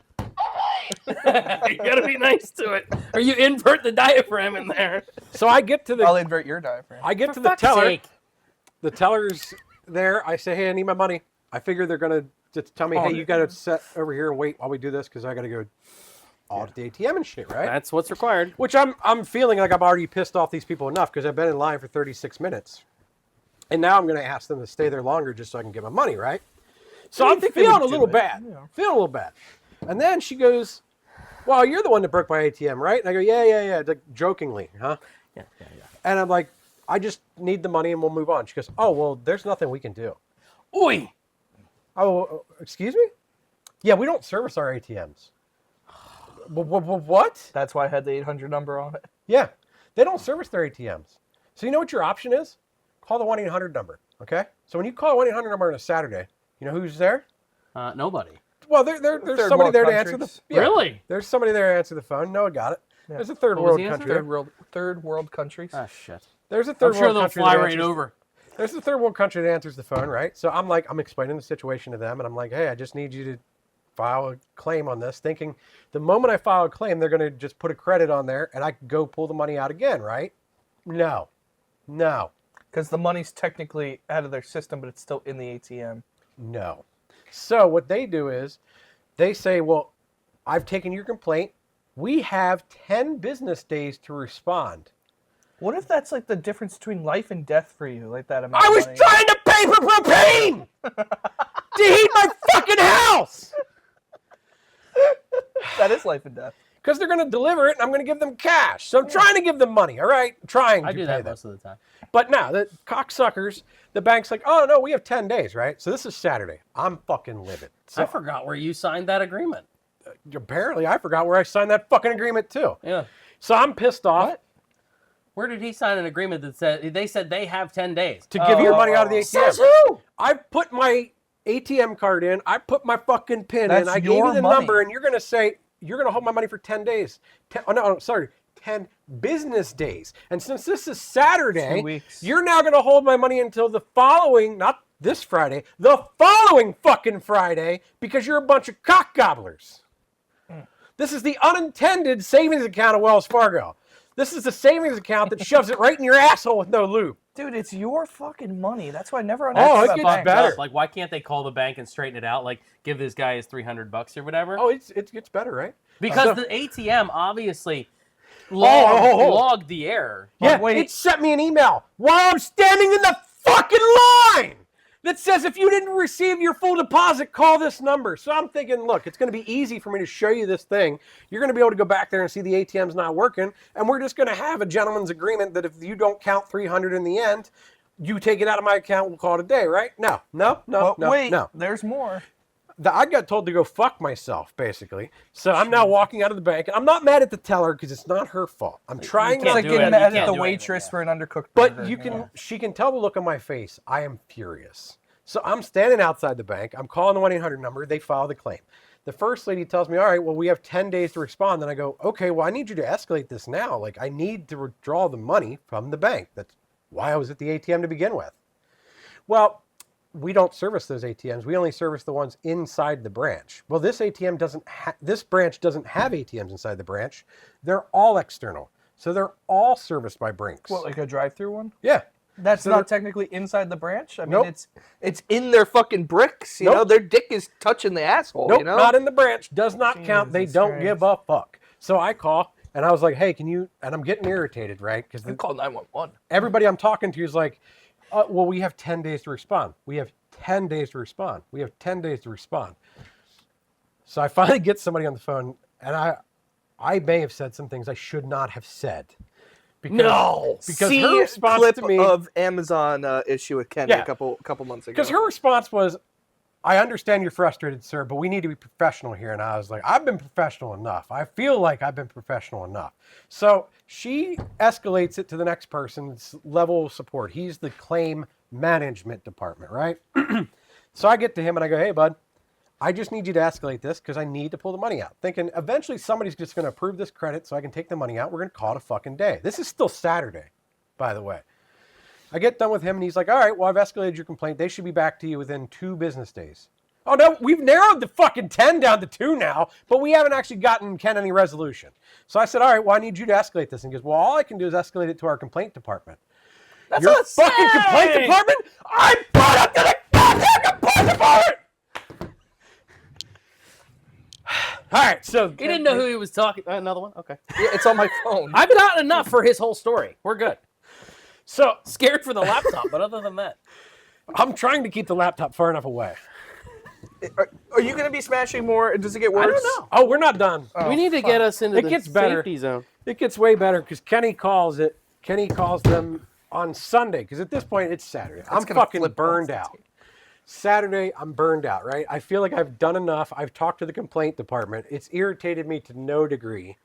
You gotta be nice to it, or you invert the diaphragm in there. So I get to I'll the invert your diaphragm. I get For to the fuck's teller. sake. The teller's there. I say, hey, I need my money. I figure they're gonna just tell me, hey, you gotta sit over here and wait while we do this because I gotta go audit the ATM and shit, right? That's what's required. Which I'm feeling like I've already pissed off these people enough because I've been in line for 36 minutes. And now I'm going to ask them to stay there longer just so I can get my money, right? So Yeah, I I'm think they feeling would a do little it, bad. yeah. Feeling a little bad. And then she goes, well, you're the one that broke my ATM, right? And I go, yeah, like jokingly, huh? Yeah. And I'm like, I just need the money and we'll move on. She goes, oh, well, there's nothing we can do. Oi! Oh, excuse me? Yeah, we don't service our ATMs. What? That's why I had the 800 number on it. Yeah, they don't service their ATMs. So you know what your option is? Call the 1-800 number, okay? So when you call a 1-800 number on a Saturday, you know who's there? Nobody. Well, there's Third somebody world there to answer the countries. Really? There's somebody there to answer the phone. Noah got it. Yeah. There's a third What was world the answer? country. Third world countries. Ah, shit. There's a I'm third sure world they'll country. fly that right answers- over. There's a third world country that answers the phone, right? So I'm explaining the situation to them, and I'm like, hey, I just need you to file a claim on this, thinking the moment I file a claim, they're going to just put a credit on there, and I can go pull the money out again, right? No. Because the money's technically out of their system, but it's still in the ATM. No. So what they do is they say, well, I've taken your complaint. We have 10 business days to respond. What if that's like the difference between life and death for you, like that amount I of was money? trying to pay for propane to heat my fucking house That is life and death. because they're going to deliver it and I'm going to give them cash. So I'm trying to give them money, all right? Trying I to do pay that them. most of the time. But now, the cocksuckers, the bank's like, oh, no, we have 10 days, right? So this is Saturday. I'm fucking livid. So I forgot where you signed that agreement. apparently I forgot where I signed that fucking agreement too. Yeah. So I'm pissed off. What? Where did he sign an agreement that said they said they have 10 days? To give your money out of the ATM. Says who? I put my ATM card in. I put my fucking PIN That's in. I gave you your the money. number, and you're going to say, you're going to hold my money for 10 days. 10 business days. And since this is Saturday, 2 weeks. you're now going to hold my money until the following, not this Friday, the following fucking Friday, because you're a bunch of cock gobblers. This is the unintended savings account of Wells Fargo. This is the savings account that shoves it right in your asshole with no lube. Dude, it's your fucking money. That's why I never Oh, understood it that gets bank. better. Like, why can't they call the bank and straighten it out? Like, give this guy his $300 or whatever? Oh, it gets better, right? Because So- the ATM obviously oh. logged the error. Yeah, wait. it sent me an email while I'm standing in the fucking line that says if you didn't receive your full deposit, call this number. So I'm thinking, look, it's going to be easy for me to show you this thing. You're going to be able to go back there and see the ATM's not working, and we're just going to have a gentleman's agreement that if you don't count 300 in the end, you take it out of my account, we'll call it a day, right? No. But wait, no. there's more. I got told to go fuck myself, basically. So I'm now walking out of the bank. I'm not mad at the teller because it's not her fault. I'm trying can't It's like do getting it. mad You at can't the do anything, waitress yeah. for an undercooked But burger. you can, she can tell the look on my face. I am furious. So I'm standing outside the bank. I'm calling the 1-800 number. They file the claim. The first lady tells me, all right, well, we have 10 days to respond. Then I go, okay, well, I need you to escalate this now. Like, I need to withdraw the money from the bank. That's why I was at the ATM to begin with. Well, we don't service those ATMs. We only service the ones inside the branch. Well, this ATM doesn't this branch doesn't have ATMs inside the branch. They're all external. So they're all serviced by Brinks. What, like a drive-through one? Yeah. That's So not technically inside the branch. I mean, Nope. it's in their fucking bricks. You Nope. know, their dick is touching the asshole. Nope, you know, not in the branch. Does not count. They Jesus don't Christ. give a fuck. So I call and I was like, hey, can you, and I'm getting irritated, right? Because You call 911. everybody I'm talking to is like, well, we have 10 days to respond. We have 10 days to respond. We have 10 days to respond. So I finally get somebody on the phone, and I may have said some things I should not have said. Because See her response clip to me, of Amazon issue with Kenny Yeah. a couple months ago. because her response was, I understand you're frustrated, sir, but we need to be professional here. And I was like, I've been professional enough. I feel like I've been professional enough. So she escalates it to the next person's level of support. He's the claim management department, right? So I get to him and I go, hey, bud, I just need you to escalate this because I need to pull the money out. Thinking eventually somebody's just going to approve this credit so I can take the money out. We're going to call it a fucking day. This is still Saturday, by the way. I get done with him and he's like, all right, well, I've escalated your complaint. They should be back to you within 2 business days. Oh, no, we've narrowed the fucking 10 down to 2 now, but we haven't actually gotten Ken any resolution. So I said, all right, well, I need you to escalate this. And he goes, well, all I can do is escalate it to our complaint department. That's Your what I'm fucking complaint saying! department? I brought up to the goddamn complaint department! All right, so He didn't know who he was talking. Another one? Okay. Yeah, it's on my phone. I've gotten enough for his whole story. We're good. so Scared for the laptop, but other than that. I'm trying to keep the laptop far enough away. Are you going to be smashing more? Does it get worse? I don't know. Oh, we're not done. We need to get us into It the gets better. safety zone. It gets way better because Kenny calls them on Sunday because at this point it's Saturday. I'm gonna fucking flip burned off the out. tape. Saturday, I'm burned out, right? I feel like I've done enough. I've talked to the complaint department. It's irritated me to no degree.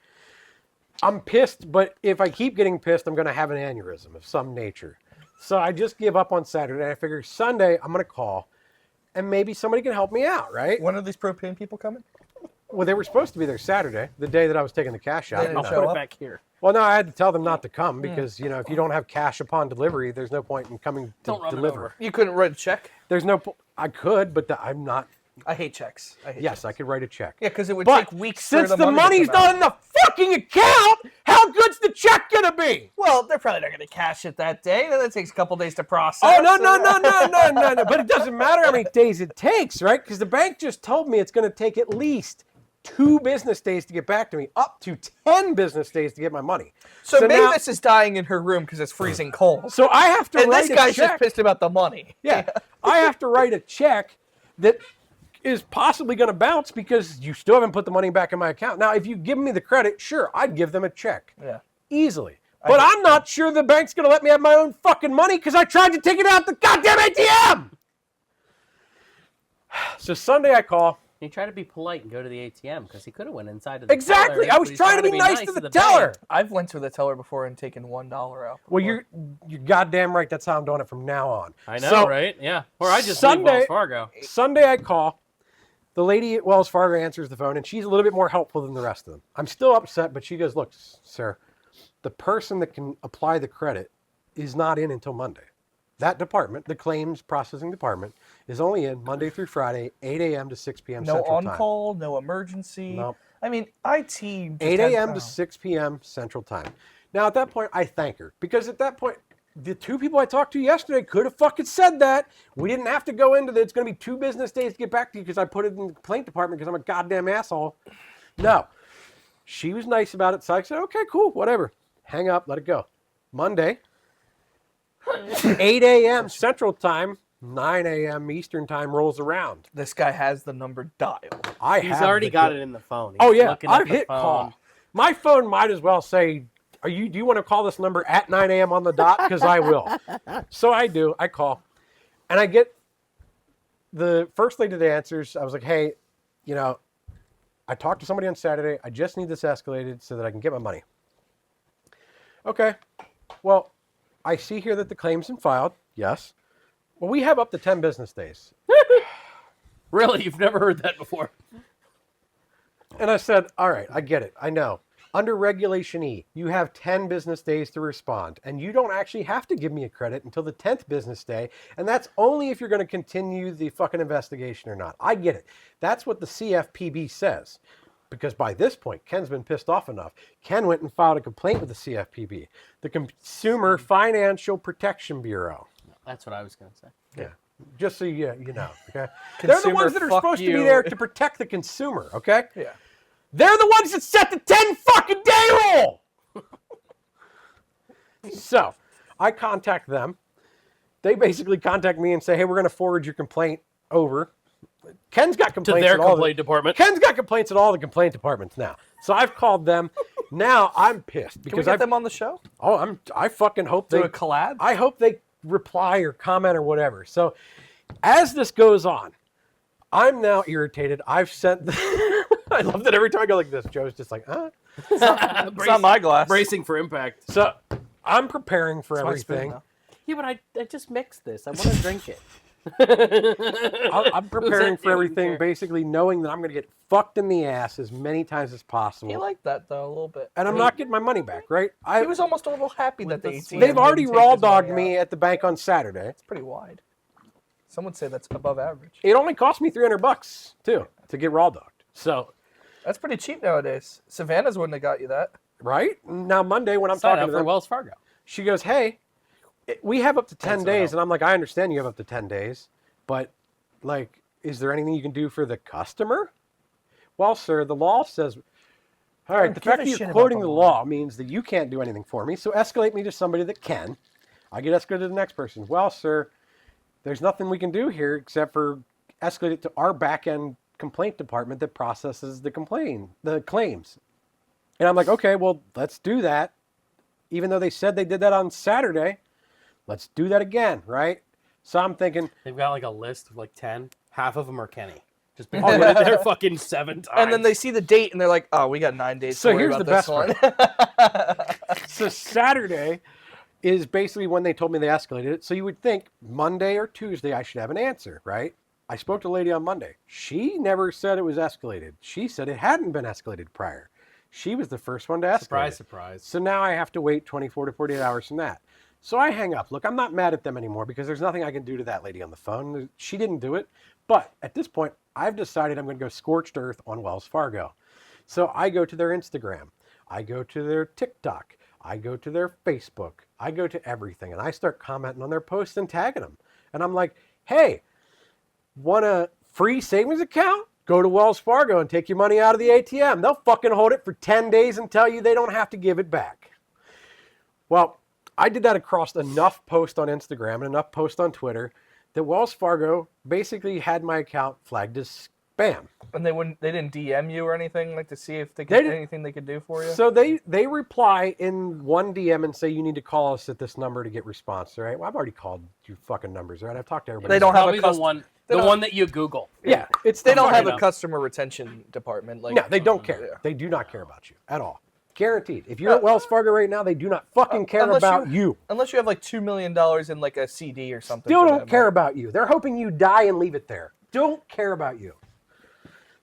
I'm pissed, but if I keep getting pissed, I'm going to have an aneurysm of some nature. So I just give up on Saturday. I figure Sunday, I'm going to call, and maybe somebody can help me out, right? When are these propane people coming? Well, they were supposed to be there Saturday, the day that I was taking the cash out. They didn't I'll show put up? it back here. Well, no, I had to tell them not to come because, you know, if you don't have cash upon delivery, there's no point in coming to Don't run it deliver. over. You couldn't write a check? There's no I could, but I'm not. I hate checks. I hate Yes, checks. I could write a check. Yeah, because it would But take weeks since for the money money's to come not out. in the fucking account, how good's the check going to be? Well, they're probably not going to cash it that day. Then it takes a couple days to process. Oh, no. But it doesn't matter how many days it takes, right? Because the bank just told me it's going to take at least 2 business days to get back to me, up to 10 business days to get my money. So maybe now- this is dying in her room because it's freezing cold. So I have to And write this a guy's check. just pissed about the money. Yeah, I have to write a check that is possibly going to bounce because you still haven't put the money back in my account. Now, if you give me the credit, sure, I'd give them a check. Yeah. Easily. But I'm not sure the bank's going to let me have my own fucking money because I tried to take it out the goddamn ATM. So Sunday I call. He tried to be polite and go to the ATM because he could have went inside to the Exactly. teller, I was but he's trying to be nice to the teller. bank. I've went to the teller before and taken $1 out. Well, you're goddamn right. That's how I'm doing it from now on. I know, So, right? Yeah. Or I just Sunday- leave Wells Fargo. Sunday I call. The lady at Wells Fargo answers the phone, and she's a little bit more helpful than the rest of them. I'm still upset, but she goes, look, sir, the person that can apply the credit is not in until Monday. That department, the claims processing department, is only in Monday through Friday, 8 a.m. to 6 p.m. No Central Time. on-call, no emergency. Nope. I mean, IT. just 8 had a.m. to found- 6 p.m. Central Time. Now, at that point, I thank her because at that point, the 2 people I talked to yesterday could have fucking said that. We didn't have to go into that. It's going to be 2 business days to get back to you because I put it in the complaint department because I'm a goddamn asshole. No. She was nice about it, so I said, okay, cool, whatever. Hang up, let it go. Monday, 8 a.m. Central Time, 9 a.m. Eastern Time rolls around. This guy has the number dialed. He's He's already got it in the phone. He's Oh yeah, looking at I've the hit phone. call. My phone might as well say, do you want to call this number at 9 a.m. on the dot? Because I will. So I do. I call. And I get the first lady that answers. I was like, hey, I talked to somebody on Saturday. I just need this escalated so that I can get my money. Okay. Well, I see here that the claim's been filed. Yes. Well, we have up to 10 business days. Really? You've never heard that before? And I said, all right, I get it. I know. Under Regulation E, you have 10 business days to respond, and you don't actually have to give me a credit until the 10th business day, and that's only if you're going to continue the fucking investigation or not. I get it. That's what the CFPB says, because by this point, Ken's been pissed off enough. Ken went and filed a complaint with the CFPB, the Consumer Financial Protection Bureau. That's what I was going to say. Yeah. Just so you know, okay? They're the ones that are fuck supposed to be you. there to protect the consumer, okay? Yeah. They're the ones that set the 10 fucking day rule. So I contact them. They basically contact me and say, hey, we're going to forward your complaint over. Ken's got To complaints their at all complaint department. Ken's got complaints at all the complaint departments now. So I've called them. Now I'm pissed Can we because get them on the show? I fucking hope Do they a collab? I hope they reply or comment or whatever. So as this goes on, I'm now irritated. I've sent I love that every time I go like this, Joe's just like, It's not my glass. Bracing for impact. So I'm preparing for It's my spoon, everything. though. Yeah, but I just mixed this. I want to drink it. I'm preparing for Yeah, everything, here. basically knowing that I'm going to get fucked in the ass as many times as possible. He liked that, though, a little bit. And I'm not getting my money back, right? He was almost a little happy that the the ATM They've already didn't take raw his money dogged out. me at the bank on Saturday. It's pretty wide. Some would say that's above average. It only cost me $300 too to get raw dogged. So, That's pretty cheap nowadays. Savannah's wouldn't have got you that. right now Monday when I'm Sign talking up to for them, Wells Fargo. she goes, "Hey, we have up to 10 That's what days," I- and I'm like, "I understand you have up to 10 days, but like, is there anything you can do for the customer?" Well, sir, the law says. All right, the give fact a that shit you're about quoting the the law. law means that you can't do anything for me, so escalate me to somebody that can. I get escalated to the next person. Well, sir, there's nothing we can do here except for escalate it to our back-end complaint department that processes the claims. And I'm like, okay, well, let's do that. Even though they said they did that on Saturday, let's do that again, right? So I'm thinking, They've got like a list of like 10. Half of them are Kenny. Just been doing it there fucking 7 times. And then they see the date and they're like, oh, we got 9 days So to worry here's about the this best one. so Saturday is basically when they told me they escalated it. So you would think Monday or Tuesday I should have an answer, right? I spoke to a lady on Monday. She never said it was escalated. She said it hadn't been escalated prior. She was the first one to escalate. Surprise, surprise. So now I have to wait 24 to 48 hours from that. So I hang up. Look, I'm not mad at them anymore because there's nothing I can do to that lady on the phone. She didn't do it. But at this point, I've decided I'm going to go scorched earth on Wells Fargo. So I go to their Instagram. I go to their TikTok. I go to their Facebook. I go to everything. And I start commenting on their posts and tagging them. And I'm like, hey, want a free savings account? Go to Wells Fargo and take your money out of the ATM. They'll fucking hold it for 10 days and tell you they don't have to give it back. Well, I did that across enough posts on Instagram and enough posts on Twitter that Wells Fargo basically had my account flagged as spam. And they didn't DM you or anything, like to see if they could anything they could do for you? So they reply in one DM and say, you need to call us at this number to get response, right? Well, I've already called you fucking numbers, right? I've talked to everybody. They don't have Probably a the one that you Google. Yeah, They don't have fucking a customer retention department. Like, no, they don't care. Yeah. They do not care about you at all. Guaranteed. If you're at Wells Fargo right now, they do not fucking care about you. Unless you have like $2 million in like a CD or something. Still for don't them. care about you. They're hoping you die and leave it there. Don't care about you.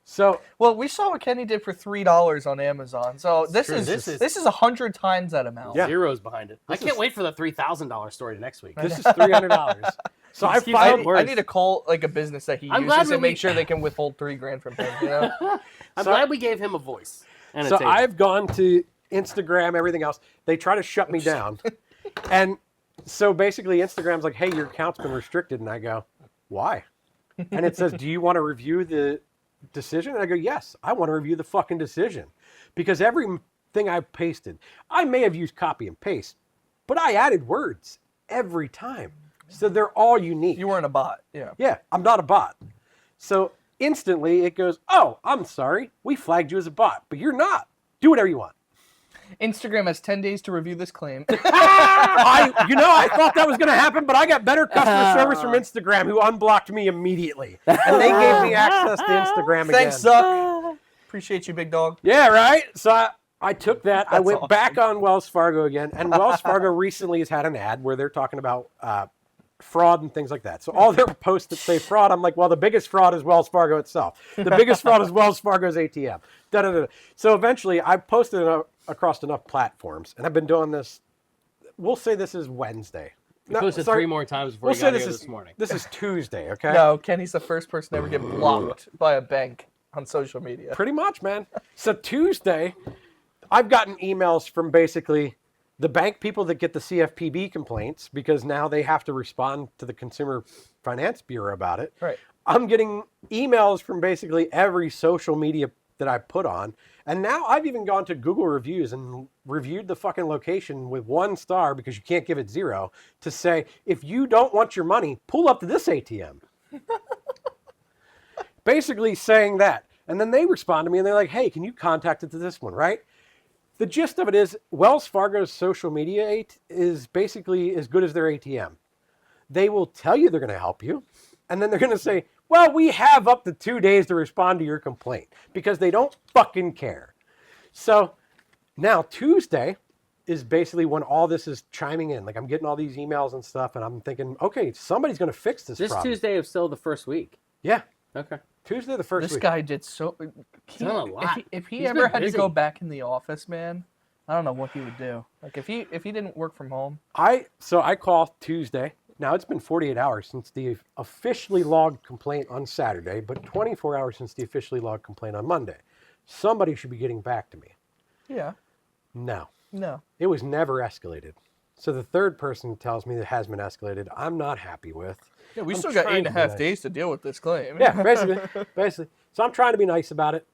So Well, we saw what Kenny did for $3 on Amazon. So this true. is This is- 100 times that amount. Yeah. Zeros behind it. I This can't is- wait for the $3,000 story next week. this is $300. So I Just keep filed. going. Worse. I need to call like a business that he I'm glad uses and we- make sure they can withhold $3,000 from him. You know? I'm So- glad we gave him a voice. And a So table. I've gone to Instagram, everything else. They try to shut me down. And so basically Instagram's like, hey, your account's been restricted. And I go, why? And it says, do you want to review the decision? And I go, yes, I want to review the fucking decision. Because everything I pasted, I may have used copy and paste, but I added words every time. So they're all unique. You weren't a bot. Yeah. Yeah, I'm not a bot. So instantly it goes, oh, I'm sorry. We flagged you as a bot, but you're not. Do whatever you want. Instagram has 10 days to review this claim. I thought that was going to happen, but I got better customer service from Instagram who unblocked me immediately. And they gave me access to Instagram again. Thanks, Zuck. Appreciate you, big dog. Yeah, right? So I took that. I That's went awesome. back on Wells Fargo again. And Wells Fargo recently has had an ad where they're talking about fraud and things like that. So all their posts that say fraud, I'm like, well, the biggest fraud is Wells Fargo itself. The biggest fraud is Wells Fargo's ATM. Da-da-da. So eventually I posted it across enough platforms. And I've been doing this, we'll say this is Wednesday. You posted 3 more times before We'll you say got here this this morning. This is Tuesday, okay? No, Kenny's the first person to ever get blocked by a bank on social media. Pretty much, man. So Tuesday, I've gotten emails from basically the bank people that get the CFPB complaints because now they have to respond to the Consumer Finance Bureau about it. Right. I'm getting emails from basically every social media that I put on. And now I've even gone to Google reviews and reviewed the fucking location with 1 star because you can't give it 0 to say, if you don't want your money, pull up to this ATM. Basically saying that. And then they respond to me and they're like, hey, can you contact it to this one, right? The gist of it is Wells Fargo's social media is basically as good as their ATM. They will tell you they're going to help you. And then they're going to say, well, we have up to 2 days to respond to your complaint because they don't fucking care. So now Tuesday is basically when all this is chiming in. Like I'm getting all these emails and stuff and I'm thinking, okay, somebody's going to fix this problem. Tuesday is still the first week. Yeah. Okay. Tuesday the first This week. guy did so. done a lot. If he He's ever been had to busy. go back in the office, man, I don't know what he would do. Like if he didn't work from home. I call Tuesday. Now it's been 48 hours since the officially logged complaint on Saturday, but 24 hours since the officially logged complaint on Monday. Somebody should be getting back to me. Yeah. No, No. it was never escalated. So the third person tells me that has been escalated. I'm not happy with. Yeah, we I'm still got trying to be 8.5 nice. days to deal with this claim. Yeah, basically. So I'm trying to be nice about it.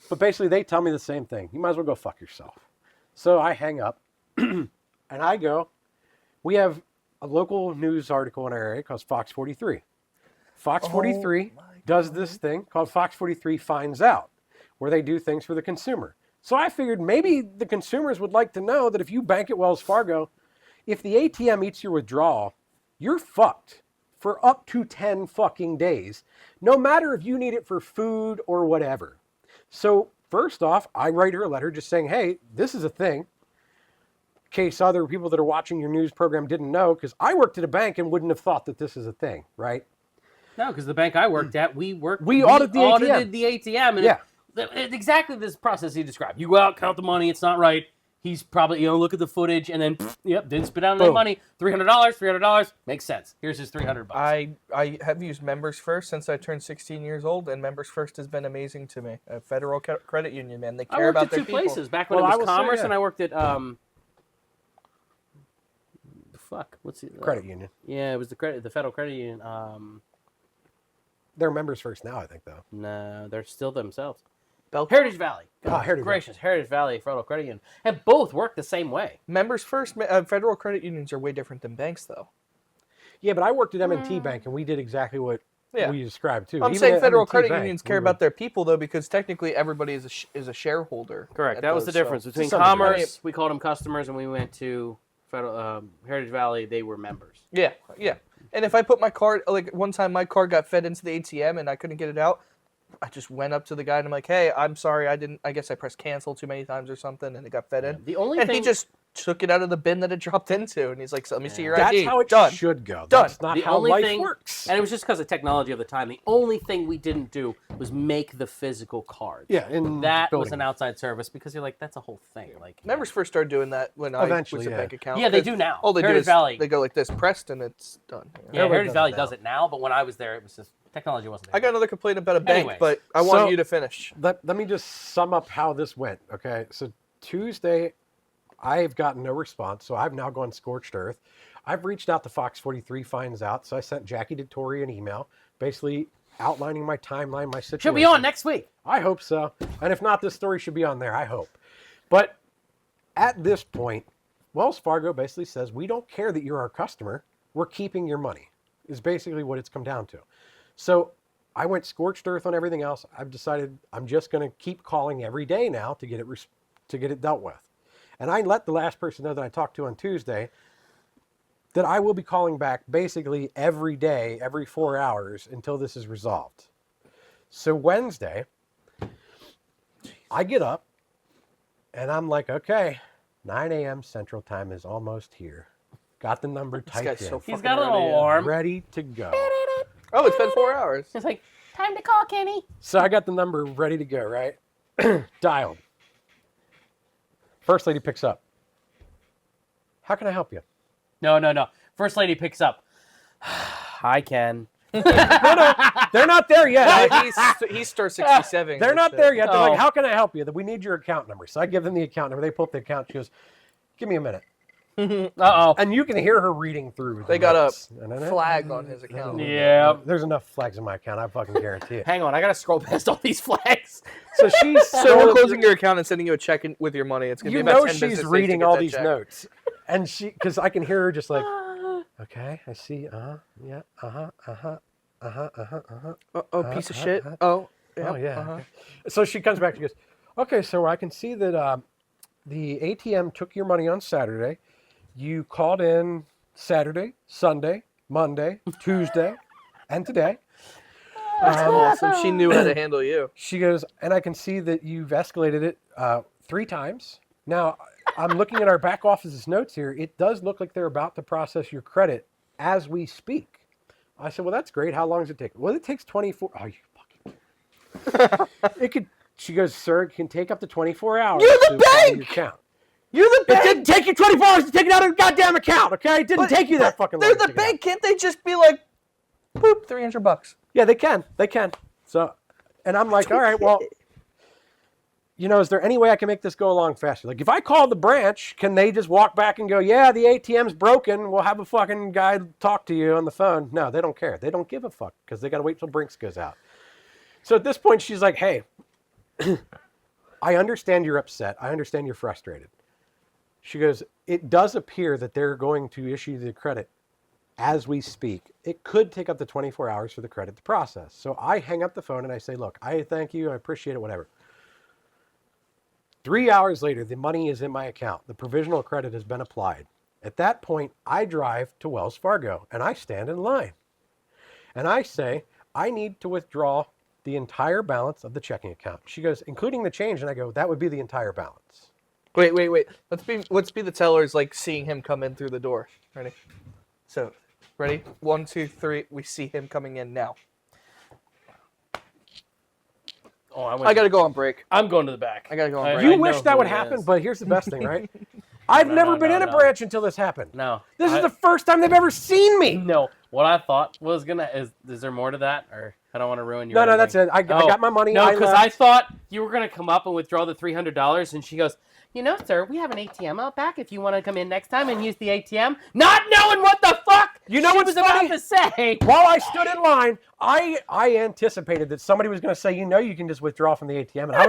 But basically they tell me the same thing. You might as well go fuck yourself. So I hang up and I go, we have a local news article in our area called Fox 43. Fox 43 does this thing called Fox 43 Finds Out, where they do things for the consumer. So I figured maybe the consumers would like to know that if you bank at Wells Fargo, if the ATM eats your withdrawal, you're fucked for up to 10 fucking days, no matter if you need it for food or whatever. So first off, I write her a letter just saying, hey, this is a thing. In case other people that are watching your news program didn't know, because I worked at a bank and wouldn't have thought that this is a thing, right? No, because the bank I worked at, we audited the ATM. And it's exactly this process you described. You go out, count the money, it's not right. He's probably, look at the footage, and then, didn't spit out any money. $300, makes sense. Here's his $300. I have used Members First since I turned 16 years old, and Members First has been amazing to me. A federal credit union, man. They care about their people. I worked at two places. Back when it was Commerce, and I worked at, what's the... Credit union. Yeah, it was the federal credit union. They're Members First now, I think, though. No, they're still themselves. Belk- Heritage Valley. Heritage Gracious. Heritage Valley Federal Credit Union. And both work the same way. Members First, federal credit unions are way different than banks, though. Yeah, but I worked at M&T Bank, and we did exactly what we described, too. I'm saying federal credit unions care about their people, though, because technically everybody is a shareholder. Correct. That was the difference between Commerce, we called them customers, and we went to Federal Heritage Valley, they were members. Yeah. And if I put my card, like one time my card got fed into the ATM and I couldn't get it out, I just went up to the guy and I'm like, hey, I'm sorry, I guess I pressed cancel too many times or something and it got fed in. The only and thing... he just took it out of the bin that it dropped into and he's like, so let me see your ID. That's how it Done. should go. Done. That's not how life works. And it was just because of technology of the time. The only thing we didn't do was make the physical cards. Yeah, that was an outside service because you're like, that's a whole thing. Like Members First started doing that when I was a bank account. Yeah, they do now. All they Heritage do is Valley. they go like this, pressed, and it's done. Yeah, Heritage Valley does it now, but when I was there, it was just technology wasn't there. I got another complaint about a bank, Anyways. but I want you to finish. Let me just sum up how this went, okay? So Tuesday, I've gotten no response, so I've now gone scorched earth. I've reached out to Fox 43 Finds Out, so I sent Jackie DeTore an email, basically outlining my timeline, my situation. She'll be on next week. I hope so. And if not, this story should be on there, I hope. But at this point, Wells Fargo basically says, we don't care that you're our customer, we're keeping your money, is basically what it's come down to. So I went scorched earth on everything else. I've decided I'm just going to keep calling every day now to get it dealt with. And I let the last person know that I talked to on Tuesday that I will be calling back basically every day, every 4 hours until this is resolved. So Wednesday, I get up and I'm like, okay, 9 a.m. Central Time is almost here. Got the number typed in. He's got a little alarm. Ready to go. Oh, it's been 4 hours. It's like, time to call, Kenny. So I got the number ready to go, right? Dialed. First lady picks up. How can I help you? No. First lady picks up. Hi, Ken. No, they're not there yet. He's star 67. They're not there yet. They're like, how can I help you? We need your account number. So I give them the account number. They pull up the account. She goes, give me a minute. Uh-oh. And you can hear her reading through. They got a flag on his account. Yeah. There's enough flags in my account. I fucking guarantee it. Hang on, I gotta scroll past all these flags. So she's So we're closing your account and sending you a check with your money. It's gonna be about 10 business days she's to reading get all that these check. notes, and because I can hear her just like, okay, I see, yeah, Piece of shit. Oh, yeah. Oh yeah. Okay. So she comes back. She goes, okay, so I can see that the ATM took your money on Saturday. You called in Saturday, Sunday, Monday, Tuesday, and today. That's awesome. She knew how to handle you. She goes, and I can see that you've escalated it 3 times. Now, I'm looking at our back office's notes here. It does look like they're about to process your credit as we speak. I said, well, that's great. How long does it take? Well, it takes 24. Oh, you fucking. It could. She goes, sir, it can take up to 24 hours. You're the to follow bank! your account. You're the bank! It didn't take you 24 hours to take it out of your goddamn account, okay? It didn't take you that fucking long. They're the bank. Can't they just be like, boop, $300? Yeah, they can. They can. So, and I'm like, all right, well, is there any way I can make this go along faster? Like, if I call the branch, can they just walk back and go, yeah, the ATM's broken. We'll have a fucking guy talk to you on the phone. No, they don't care. They don't give a fuck because they got to wait till Brinks goes out. So at this point, she's like, hey, I understand you're upset. I understand you're frustrated. She goes, it does appear that they're going to issue the credit as we speak. It could take up to 24 hours for the credit to process. So I hang up the phone and I say, look, I thank you. I appreciate it, whatever. 3 hours later, the money is in my account. The provisional credit has been applied. At that point, I drive to Wells Fargo and I stand in line. And I say, I need to withdraw the entire balance of the checking account. She goes, including the change. And I go, that would be the entire balance. Wait. Let's be the tellers, like seeing him come in through the door. Ready? So, ready? 1, 2, 3. We see him coming in now. Oh, I gotta go on break. I'm going to the back. I gotta go on break. You I wish know that who would it happen, is. but here's the best thing, right? I've never been in a branch until this happened. No. This is the first time they've ever seen me. No. What I thought was is there more to that, or I don't want to ruin your. No, that's it. I got my money. No, because I left. thought you were gonna come up and withdraw the $300, and she goes, you know, sir, we have an ATM out back if you want to come in next time and use the ATM. Not knowing what the fuck You know she what's was funny? about to say. While I stood in line, I anticipated that somebody was going to say, you know, you can just withdraw from the ATM, and I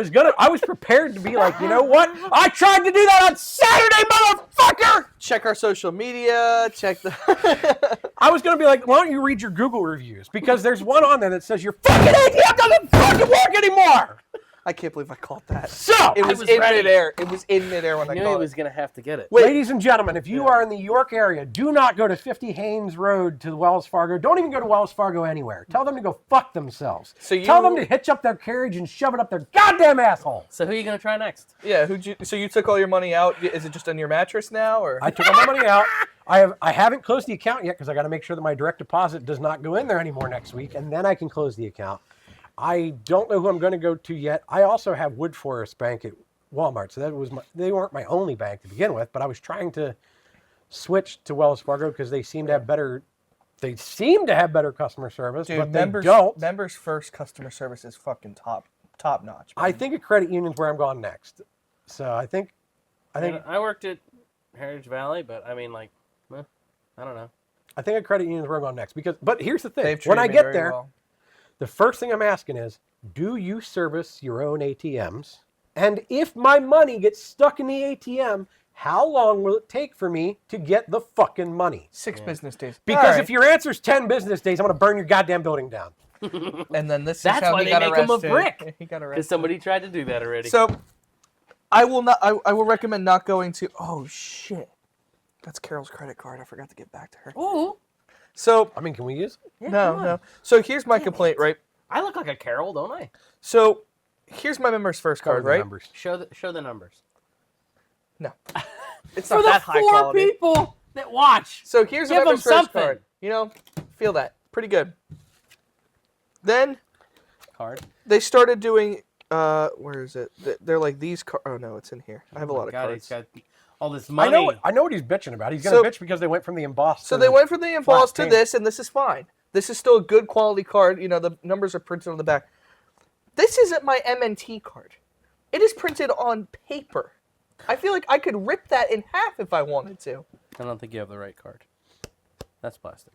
was prepared to be like, you know what? I tried to do that on Saturday, motherfucker. Check our social media. Check the. I was going to be like, why don't you read your Google reviews? Because there's one on there that says your fucking ATM doesn't fucking work anymore. I can't believe I caught that. So It was in midair. It was in midair when I I knew he caught was it. gonna have to get it. Wait. ladies and gentlemen, if you are in the York area, do not go to 50 Haynes Road to Wells Fargo. Don't even go to Wells Fargo anywhere. Tell them to go fuck themselves. Tell them to hitch up their carriage and shove it up their goddamn asshole. So who are you gonna try next? Yeah. So you took all your money out? Is it just on your mattress now, or? I took all my money out. I haven't closed the account yet because I got to make sure that my direct deposit does not go in there anymore next week, and then I can close the account. I don't know who I'm going to go to yet. I also have Wood Forest Bank at Walmart, so they weren't my only bank to begin with, but I was trying to switch to Wells Fargo because they seem to have better customer service, Dude, but members, they don't. Members First customer service is fucking top notch. I think a credit union's where I'm going next. So I think I worked at Heritage Valley, but I mean, like, I don't know. I think a credit union's where I'm going next but here's the thing: They've when I treated me get very there. well. The first thing I'm asking is, do you service your own ATMs? And if my money gets stuck in the ATM, how long will it take for me to get the fucking money? 6 business days. Because if your answer's 10 business days, I'm going to burn your goddamn building down. And then this That's is how why he they got make him a arrested. brick. He got Because arrested. somebody tried to do that already. So, I will recommend not going to. Oh shit, that's Carol's credit card. I forgot to get back to her. Ooh. So I mean, can we use it? no. So here's my complaint, right? I look like a Carol, don't I? So here's my members first Cover card, the right? numbers. Show the numbers. No, it's For not the that high 4 quality. people that watch. So here's a Give 'em members first something. card. You know, feel that pretty good. Then Card. they started doing. Where is it? They're like these cards. Oh no, it's in here. I have a lot of God, cards. he's got all this I money. know what he's bitching about. He's going to So- bitch because they went from the embossed. So to they the went from the embossed to payment. this, and this is fine. This is still a good quality card. You know, the numbers are printed on the back. This isn't my M&T card. It is printed on paper. I feel like I could rip that in half if I wanted to. I don't think you have the right card. That's plastic.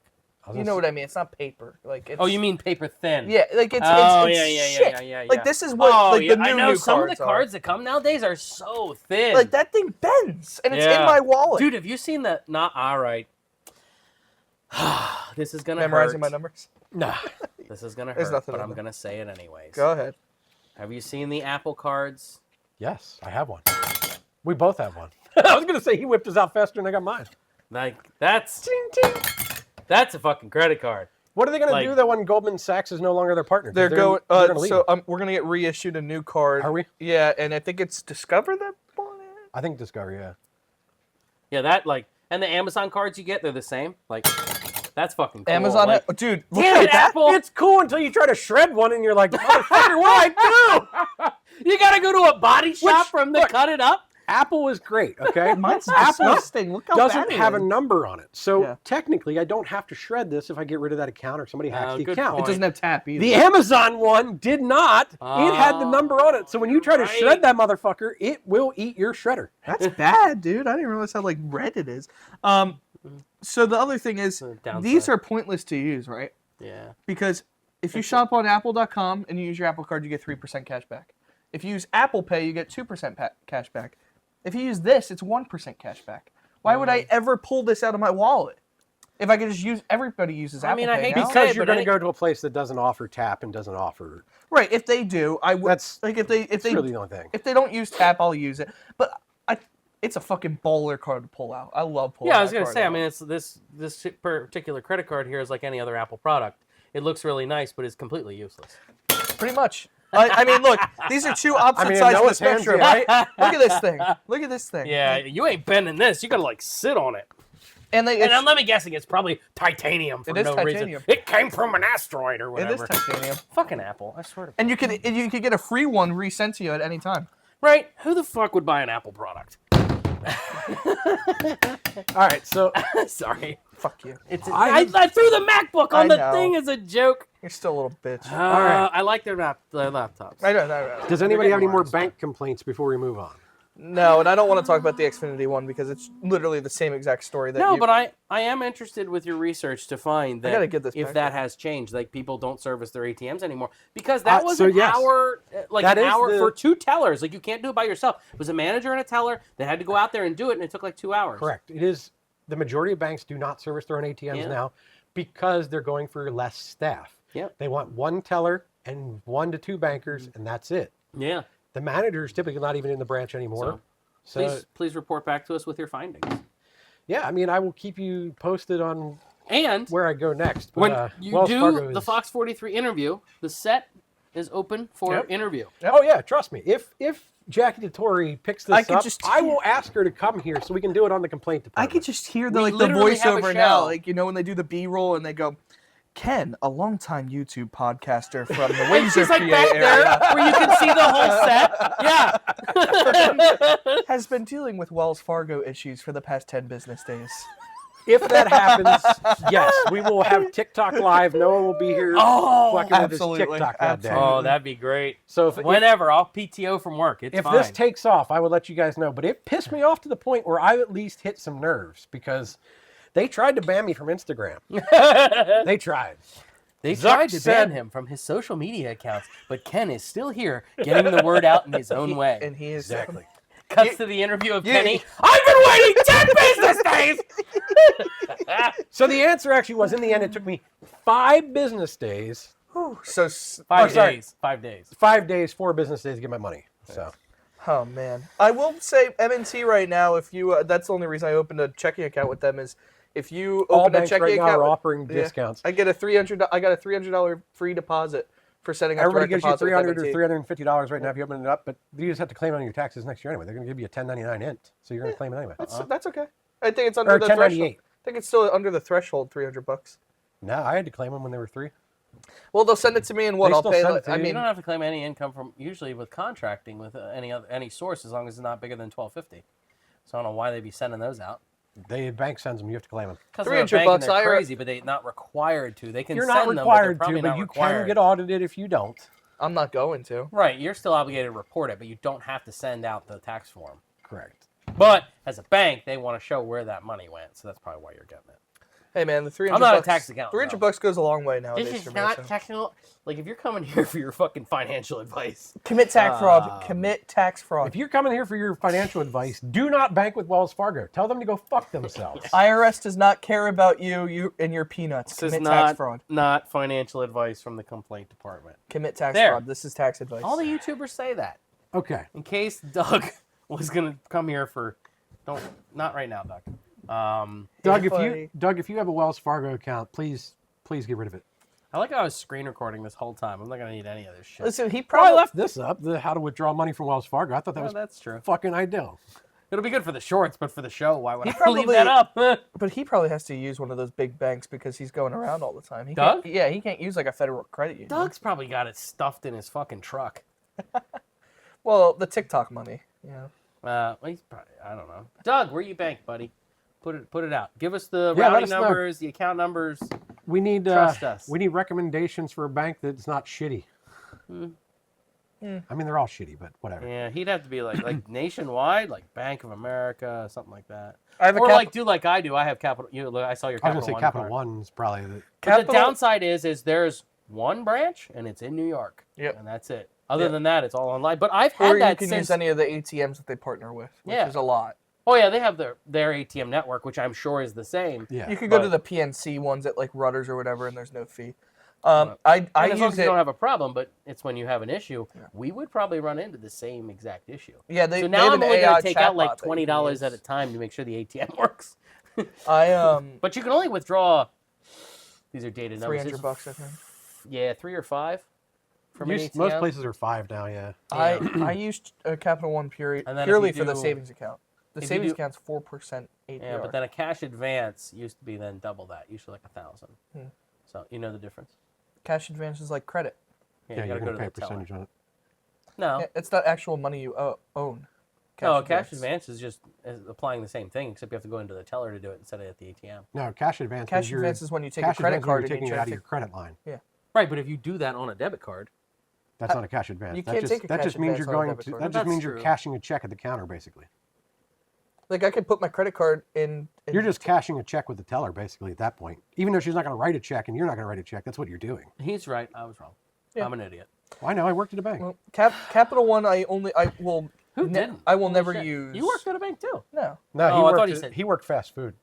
You know what I mean? It's not paper. Like it's, Oh, you mean paper thin? Yeah, like it's Oh, it's yeah, shit. yeah. Like this is what Oh, like yeah, the I new know some of cards the are. cards that come nowadays are so thin. Like that thing bends, and it's in Yeah. my wallet. Dude, have you seen that? Not all right. This is gonna Memorizing hurt. my numbers. Nah. This is gonna There's hurt, nothing but in I'm there. gonna say it anyways. Go ahead. Have you seen the Apple cards? Yes, I have one. We both have one. I was going to say he whipped his out faster than I got mine. Like that's a fucking credit card. What are they going Like- to do though when Goldman Sachs is no longer their partner? 'Cause They're going. gonna leave So it. we're gonna get reissued a new card. Are we? Yeah, and I think it's Discover that bought it. I think Discovery, yeah. Yeah, that like, and the Amazon cards you get, they're the same. Like, that's fucking cool. Amazon, Like, dude. Look damn at it, that. Apple! It's cool until you try to shred one and you're like, motherfucker, what do I do? You gotta go to a body shop for them to look, cut it up. Apple is great, okay? Mine's Apple disgusting. Look how doesn't bad it have a is. number on it. So Yeah. technically, I don't have to shred this if I get rid of that account or somebody hacks the good account. point. It doesn't have tap either. The Amazon one did not. It had the number on it. So when you try to right. shred that motherfucker, it will eat your shredder. That's bad, dude. I didn't realize how like red it is. So the other thing is, Downside. these are pointless to use, right? Yeah. Because if you shop on Apple.com and you use your Apple card, you get 3% cash back. If you use Apple Pay, you get 2% cash back. If you use this, it's 1% cash back. Why would I ever pull this out of my wallet? If I could just use, everybody uses Apple mean, I Pay hate to now. say Because it, you're but going to go to a place that doesn't offer tap and doesn't offer. Right. If they do, I would. That's like if they really the only thing. if they don't use tap, I'll use it. But it's a fucking baller card to pull out. I love pulling. Yeah, I was going gonna to say. I mean, it's this particular credit card here is like any other Apple product. It looks really nice, but it's completely useless. pretty much. I mean, look, these are two opposite mean, sides of the Noah's hands, spectrum, yeah. right? Look at this thing. Look at this thing. Yeah, you ain't bending this. You gotta like sit on it. And they, And let me guessing, it's probably titanium for It is no titanium. reason. It came from an asteroid or it whatever. is titanium. Fucking Apple, I swear to. And you could get a free one resent to you at any time. Right? Who the fuck would buy an Apple product? All right, so Fuck you. I threw the MacBook on I the know. thing as a joke. You're still a little bitch. right. I like their laptops. I know. does anybody have any more getting bank complaints before we move on? No, and I don't want to talk about the Xfinity one because it's literally the same exact story that No, you... but I am interested with your research to find that gotta get this if back that up. has changed, like people don't service their ATMs anymore because that was so an yes. hour, like That an is hour the- for two tellers. Like you can't do it by yourself. It was a manager and a teller that had to go out there and do it, and it took like 2 hours. Correct. It is the majority of banks do not service their own ATMs Yeah. now because they're going for less staff. Yep. They want one teller and 1 to 2 bankers, and that's it. Yeah. The manager's typically not even in the branch anymore. So, Please report back to us with your findings. yeah, I mean, I will keep you posted on And where I go next. But, when you Wells do Fargo the is- Fox 43 interview, the set is open for Yep. interview. Oh yeah, trust me. If Jackie DeTore picks this I could up, just I will ask her to come here so we can do it on the complaint I department. could just hear We the literally have a voiceover show. now, like when they do the B-roll and they go, Ken, a longtime YouTube podcaster from the Windsor, She's like PA back area, there where you can see the whole set. Yeah. has been dealing with Wells Fargo issues for the past 10 business days. If that happens, yes, we will have TikTok live. Noah will be here fucking with his absolutely, TikTok that day. absolutely. Oh, that'd be great. So if Whenever, I'll PTO from work. It's if fine. this takes off, I will let you guys know. But it pissed me off to the point where I at least hit some nerves because they tried to ban me from Instagram. They tried. They Zuck tried to said- ban him from his social media accounts, but Ken is still here, getting the word out in his own way. And he is Exactly. Cuts to the interview of you- Kenny. I've been waiting 10 business days. So the answer actually was, in the end, it took me 5 business days, So, 5 sorry. days. 5 days. 5 days, 4 business days to get my money. So oh man, I will say M&T right now. If you, that's the only reason I opened a checking account with them is if you all open a banks checking right now account, are with- offering yeah, discounts. I get a $300 free deposit for setting up Everybody direct gives you deposit with $300 or M&T. $350 right now if you open it up, but you just have to claim it on your taxes next year anyway. They're going to give you a 1099 int, so you're going to claim it anyway. That's okay. I think it's under Or the threshold. 1098. I think it's still under the threshold, $300. No, I had to claim them when they were 3. Well, they'll send it to me and what They I'll still pay. send it to I you. You mean, don't have to claim any income from usually with contracting with any source as long as it's not bigger than $12.50. So I don't know why they'd be sending those out. The bank sends them. You have to claim them. Because they're a $300 bank and they're IRA. crazy, but they're not required to. They can You're send not them, required but they're to, probably but not you required. can get audited if you don't. I'm not going to. Right, you're still obligated to report it, but you don't have to send out the tax form. Correct. But as a bank, they want to show where that money went, so that's probably why you're getting it. Hey man, the $300. I'm not a tax accountant, $300 no. goes a long way nowadays. This is for me, not so. technical. Like, if you're coming here for your fucking financial advice, Commit tax fraud. Commit tax fraud. If you're coming here for your financial advice, do not bank with Wells Fargo. Tell them to go fuck themselves. IRS does not care about you and your peanuts. this is Commit tax not, fraud. not financial advice from the complaint department. Commit tax There. fraud. This is tax advice. All the YouTubers say that. Okay. In case Doug was going to come here for... Not right now, Doug. Doug, buddy. if you have a Wells Fargo account, please get rid of it. I like how I was screen recording this whole time. I'm not going to need any of this shit. Listen, he Well, I probably left this up, the how to withdraw money from Wells Fargo. I thought that Well, was that's true. fucking ideal. It'll be good for the shorts, but for the show, why would I leave probably- that up? But he probably has to use one of those big banks because he's going around all the time. He Doug? Can't, yeah, he can't use like a federal credit union. Doug's probably got it stuffed in his fucking truck. Well, the TikTok money. Yeah. Well, he's probably, I don't know. Doug, where you bank, buddy? Put it out. Give us the Yeah, let routing us know. numbers, the account numbers. We need Trust us. we need recommendations for a bank that's not shitty. I mean, they're all shitty, but whatever. Yeah, he'd have to be like nationwide, like Bank of America, something like that. I have a Or cap- like do like I do. I have Capital. I saw your I was Capital gonna say One Capital card. One's probably the. But Capital- the downside is there's one branch and it's in New York. Yep. And that's it. Other Yep. than that, it's all online. But I've Or had you that can since. use any of the ATMs that they partner with, which Yeah. is a lot. Oh yeah, they have their ATM network, which I'm sure is the same. Yeah. You could go to but- the PNC ones at like Rudders or whatever, and there's no fee. Right. I And as long use as you don't it. have a problem, but it's when you have an issue, we would probably run into the same exact issue. Yeah, So they now have I'm an only AI going to take out chatbot like that you can $20 at a use. time to make sure the ATM works. But you can only withdraw. These are data numbers. $300, I think. Yeah, 3 or 5 from an ATM. Most places are 5 now, yeah. I used Capital One And then if purely you for the do- savings account. The if you savings do- account's 4% APR. Yeah, but then a cash advance used to be then double that, usually like 1,000. Hmm. So you know the difference. Cash advance is like credit. Yeah, Yeah, you you're gotta go going to to pay the a teller. percentage on it. No, Yeah, it's not actual money you own. no, cash advance is just applying the same thing, except you have to go into the teller to do it instead of at the ATM. No, cash advance Cash means you're, advance is when you take a cash credit advance when card you're and taking you it try out to of your credit line. Right, but if you do that on a debit card, That's not a cash advance. you That can't just, take a that cash just means advance you're on a going debit to. card. That just That's means you're true. cashing a check at the counter, basically. Like I could put my credit card in. You're just cashing a check with the teller, basically, at that point. Even though she's not going to write a check and you're not going to write a check, that's what you're doing. he's right. I was wrong. Yeah. I'm an idiot. Well, I know. I worked at a bank. Well, Capital One, I will. Who didn't? I will Holy never shit. use. You worked at a bank too. No. No, Oh, I worked thought he at- said- he worked fast food.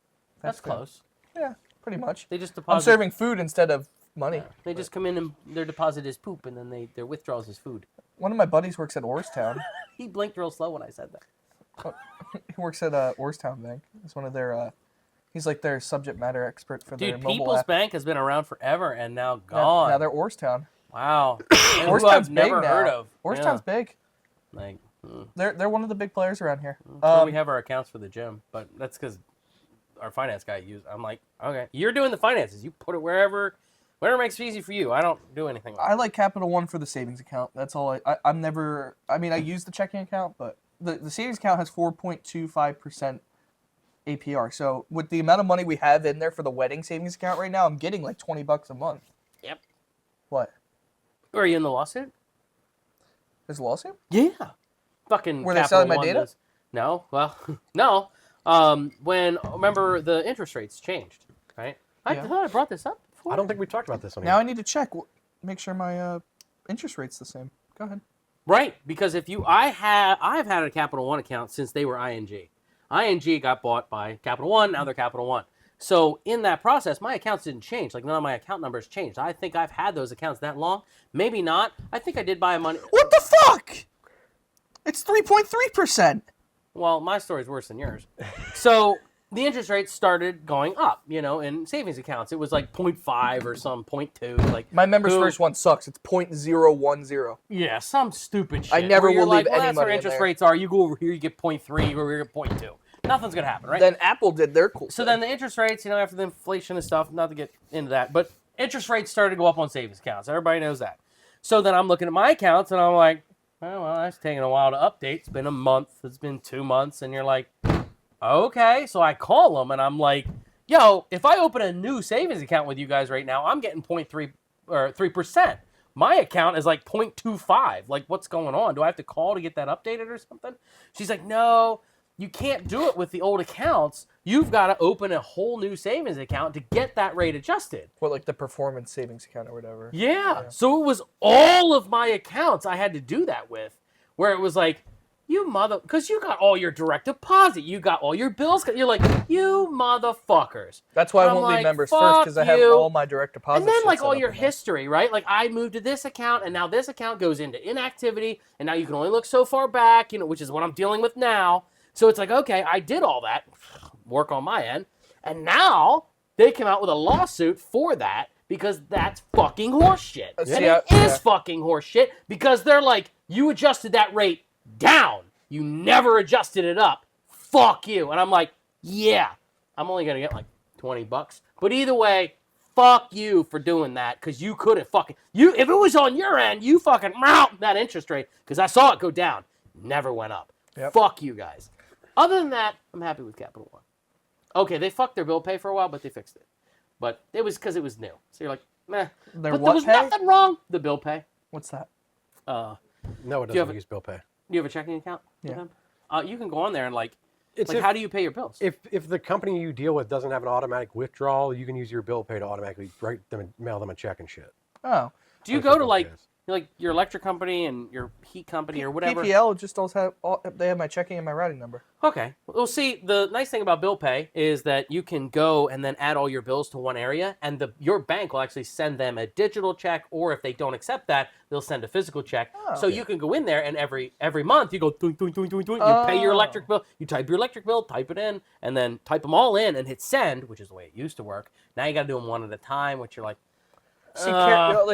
That's good. close. Yeah, pretty much. They just I'm deposit. serving food instead of money. They just come in and their deposit is poop, and then their withdrawals is food. One of my buddies works at Orrstown. He blinked real slow when I said that. He works at Orrstown Bank. He's one of their. He's like their subject matter expert for their Dude, mobile People's app. Bank has been around forever and now Now, gone. now they're Orrstown. Wow. And who Orrstown's I've never big now. heard of. Orrstown's big. Yeah. Like, They're one of the big players around here. that's where we have our accounts for the gym, but that's because our finance guy used. I'm like, okay, you're doing the finances. You put it wherever makes it easy for you. I don't do anything. Like I like Capital One for the savings account. That's all. I'm never. I mean, I use the checking account, but the savings account has 4.25% APR. So with the amount of money we have in there for the wedding savings account right now, I'm getting like $20 a month. Yep. What? Are you in the lawsuit? There's a lawsuit? Yeah. Fucking. Were they Capital selling my One data? does- No. Well, no. Remember the interest rates changed, right? I Yeah. thought I brought this up before. I don't think we talked about this on Now here. I need to check. Make sure my interest rate's the same. Go ahead. Right, because if you, I've had a Capital One account since they were ING. ING got bought by Capital One, now they're Capital One. So in that process, my accounts didn't change. Like none of my account numbers changed. I think I've had those accounts that long. Maybe not. I think I did buy money. What the fuck? It's 3.3%. Well, my story's worse than yours. So the interest rates started going up, in savings accounts. It was like 0.5 or some 0.2. Like My members who- first one sucks. It's 0.010. Yeah, some stupid shit. I never where you're will leave like, well, any that's where money in interest there. rates are. You go over here, you get 0.3, over here, you get 0.2. Nothing's gonna happen, right? Then Apple did their cool So thing. then the interest rates, after the inflation and stuff, not to get into that, but interest rates started to go up on savings accounts. Everybody knows that. So then I'm looking at my accounts and I'm like, oh, well, that's taking a while to update. It's been a month. It's been 2 months. And you're like, okay. So I call them and I'm like, yo, if I open a new savings account with you guys right now, I'm getting 0.3 or 3%. My account is like 0.25. Like, what's going on? Do I have to call to get that updated or something? She's like, no. You can't do it with the old accounts. You've got to open a whole new savings account to get that rate adjusted. What, like the performance savings account or whatever? Yeah. So it was all of my accounts I had to do that with, where it was like, because you got all your direct deposit, you got all your bills. You're like, you motherfuckers. That's why I I'm won't like, leave members first, fuck because I have you. all my direct deposit. And then shit like set all up your in there. history, right? Like I moved to this account and now this account goes into inactivity and now you can only look so far back, which is what I'm dealing with now. So it's like, okay, I did all that work on my end. And now they came out with a lawsuit for that because that's fucking horseshit. And See, it is yeah. fucking horseshit because they're like, you adjusted that rate down. You never adjusted it up. Fuck you. And I'm like, yeah, I'm only going to get like $20. But either way, fuck you for doing that because you could have fucking, if it was on your end, you fucking that interest rate because I saw it go down. Never went up. Yep. Fuck you guys. Other than that, I'm happy with Capital One. Okay, they fucked their bill pay for a while, but they fixed it. But it was because it was new. So you're like, meh. Their But what there was pay? nothing wrong. The bill pay. What's that? No, it Do you have doesn't a- use bill pay. Do you have a checking account with Yeah. them? You can go on there and It's how do you pay your bills? if the company you deal with doesn't have an automatic withdrawal, you can use your bill pay to automatically mail them a check and shit. Oh, Do you That's go what to bill like pay is. like your electric company and your heat company or whatever. PPL just they have my checking and my routing number. Okay. Well, see, the nice thing about bill pay is that you can go and then add all your bills to one area, and your bank will actually send them a digital check, or if they don't accept that, they'll send a physical check. Oh. So you can go in there, and every month you go, doink, doink, doink, doink, doink, you pay your electric bill, you type your electric bill, type it in, and then type them all in and hit send, which is the way it used to work. Now you got to do them one at a time, which you're like, See,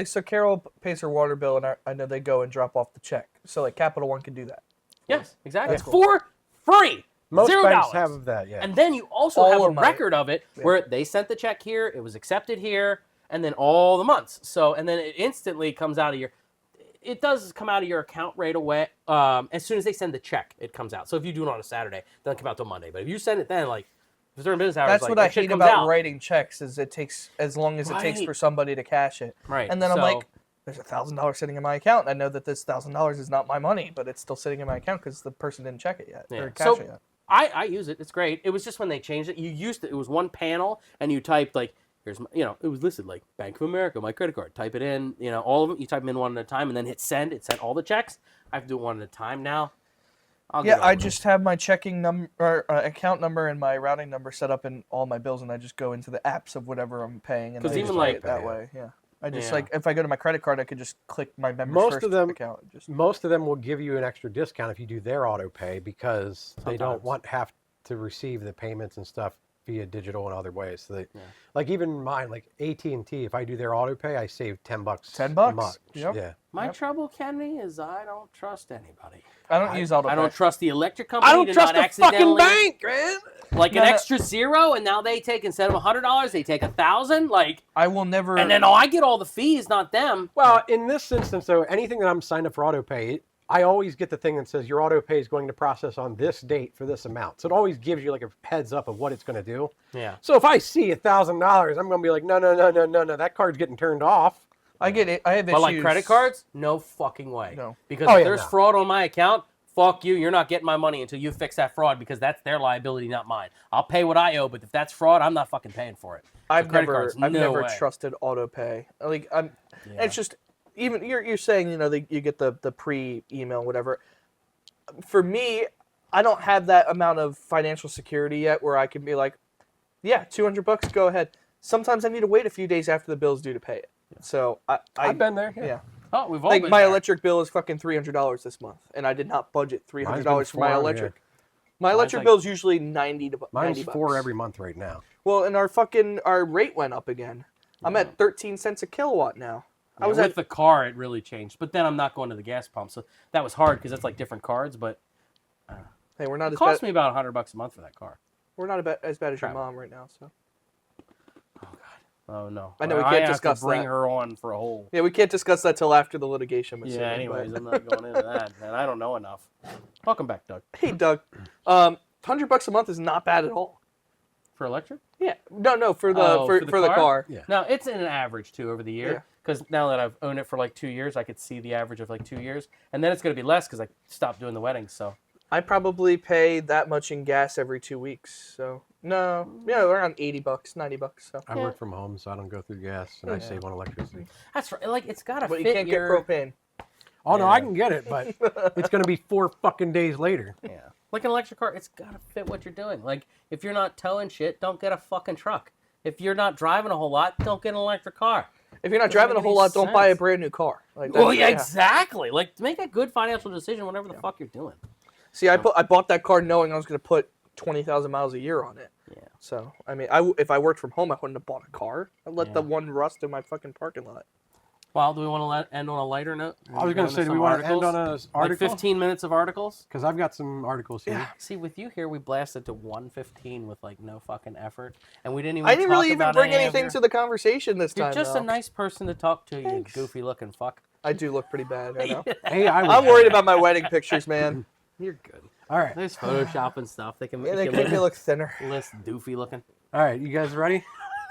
so Carol pays her water bill, and I know they go and drop off the check. So like Capital One can do that. yes, exactly. That's cool. For free. Most $0. banks have that, yeah. And then you also All have a of my- record of it where they sent the check here, it was accepted here, and then all the months. So, and then it instantly comes out of it does come out of your account right away. As soon as they send the check, it comes out. So if you do it on a Saturday, it doesn't come out till Monday. But if you send it then, like, during business hours, That's like, what I that shit hate comes about out. writing checks is it takes as long as it takes Right. for somebody to cash it. Right. And then I'm So- like, there's $1,000 sitting in my account. And I know that this $1,000 is not my money, but it's still sitting in my account because the person didn't check it yet Yeah. or cash So it yet. I use it. It's great. It was just when they changed it. It was one panel, and you typed like, here's my, it was listed like Bank of America, my credit card. Type it in, all of them. You type them in one at a time, and then hit send. It sent all the checks. I have to do it one at a time now. I just have my checking number, account number, and my routing number set up in all my bills, and I just go into the apps of whatever I'm paying, and 'Cause I even just like- pay it that way. Yeah, I just Yeah. like if I go to my credit card, I could just click my members Most first of them- account. Just Most of them will give you an extra discount if you do their auto pay because they don't Sometimes. have to receive the payments and stuff via digital and other ways. So like even mine, like AT&T, if I do their auto pay, I save $10. $10? a month. Yep. Yeah. My trouble, Kenny, is I don't trust anybody. I don't use auto. I don't trust the electric company. I don't to trust not the fucking accidentally- bank, man. Like No, an no. extra zero, and now they take, instead of $100, they take 1,000. Like, I will never. and then I get all the fees, not them. Well, in this instance, though, anything that I'm signed up for auto pay, I always get the thing that says your auto pay is going to process on this date for this amount. So it always gives you like a heads up of what it's going to do. Yeah. So if I see $1,000, I'm going to be like, no, that card's getting turned off. I get it. I have issues. But like credit cards, no fucking way. No. Because Oh, if yeah, there's no. fraud on my account, fuck you. You're not getting my money until you fix that fraud because that's their liability, not mine. I'll pay what I owe, but if that's fraud, I'm not fucking paying for it. I've credit never, cards, I've no never way. trusted auto pay. Like Yeah. it's just even you're saying you get the pre-email whatever. For me, I don't have that amount of financial security yet where I can be like, yeah, $200, go ahead. Sometimes I need to wait a few days after the bill's due to pay it. So I've been there. yeah. Oh, we've all Like been my there. electric bill is fucking $300 this month, and I did not budget $300 Mine's for my been $400, electric. yeah. My electric like- bill is usually 90 to Mine's 90 $4 bucks. every month right now. Well, and our rate went up again. I'm at 13 cents a kilowatt now. I was with at the car, it really changed. But then I'm not going to the gas pump, so that was hard because it's like different cards. But hey, we're not it as cost bad. me about $100 a month for that car. We're not as bad as your Travel. mom right now. So Oh no! I know we I can't have discuss to bring that. her on for a whole. yeah, we can't discuss that till after the litigation was Yeah. settled, Anyways, but- I'm not going into that, and I don't know enough. Welcome back, Doug. Hey, Doug, $100 a month is not bad at all. For electric? Yeah, no, for the Oh, for for the the car? car. Yeah. No, it's an average too over the Yeah. year. Because now that I've owned it for like 2 years, I could see the average of like 2 years, and then it's going to be less because I stopped doing the weddings. So I probably pay that much in gas every 2 weeks. So no, around $80, $90. So, I work from home, so I don't go through gas, and I save on electricity. that's right. Like it's got to but fit you can't your. get propane. Oh, no, Yeah. I can get it, but it's going to be 4 fucking days later. Yeah. Like an electric car, it's got to fit what you're doing. Like if you're not towing shit, don't get a fucking truck. If you're not driving a whole lot, don't get an electric car. If you're not Doesn't driving a make whole any lot, don't buy a sense. brand new car. Like Well, that's- yeah, exactly. Like make a good financial decision, whatever the fuck you're doing. See, I bought that car knowing I was going to put 20,000 miles a year on it. Yeah. So, I mean, if I worked from home, I wouldn't have bought a car. I'd let the one rust in my fucking parking lot. Well, do we want to end on a lighter note? I was going to say, do we want to end on an Like article? 15 minutes of articles? Because I've got some articles here. See, with you here, we blasted to 1:15 with like no fucking effort, and we didn't even. I didn't talk really even about bring any of anything your- to the conversation this You're time. just though. a nice person to talk to, Thanks. you goofy looking fuck. I do look pretty bad. I know. Hey, I'm worried about my wedding pictures, man. You're good. All right. There's Photoshop and stuff. They can Yeah, they make make me look thinner. less doofy looking. All right, you guys ready?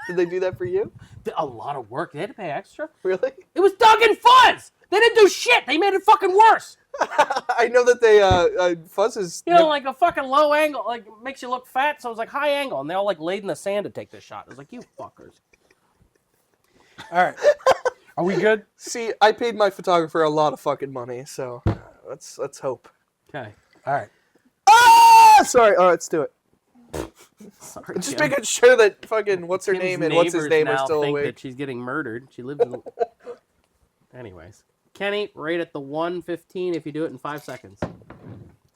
Did they do that for you? A lot of work. They had to pay extra. Really? It was Doug and Fuzz. They didn't do shit. They made it fucking worse. I know that they Fuzz is. You know, like a fucking low angle, like makes you look fat. So it was like high angle, and they all like laid in the sand to take this shot. It was like, you fuckers. All right. Are we good? See, I paid my photographer a lot of fucking money, so let's hope. Okay. All right. Ah! Sorry. All right, let's do it. Sorry, Just Kim. making sure that fucking what's her Kim's name and what's his neighbors name are now still think awake. that she's getting murdered. She lives in... Anyways. Kenny, rate at the 1:15 if you do it in 5 seconds.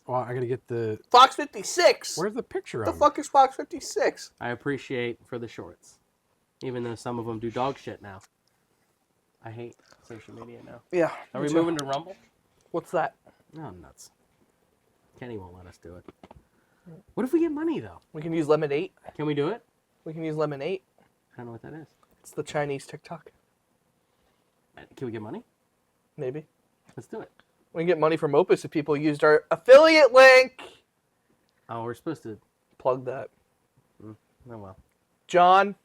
Well, I gotta get the. Fox 56. Where's the picture the of fuck is Fox 56? I appreciate for the shorts. Even though some of them do dog shit now. I hate social media now. Yeah. Are we moving to Rumble? What's that? No, nuts. Kenny won't let us do it. What if we get money, though? We can use Lemon 8. Can we do it? We can use Lemon 8. I don't know what that is. It's the Chinese TikTok. Can we get money? Maybe. Let's do it. We can get money from Opus if people used our affiliate link. Oh, we're supposed to... Plug that. Oh, well. John.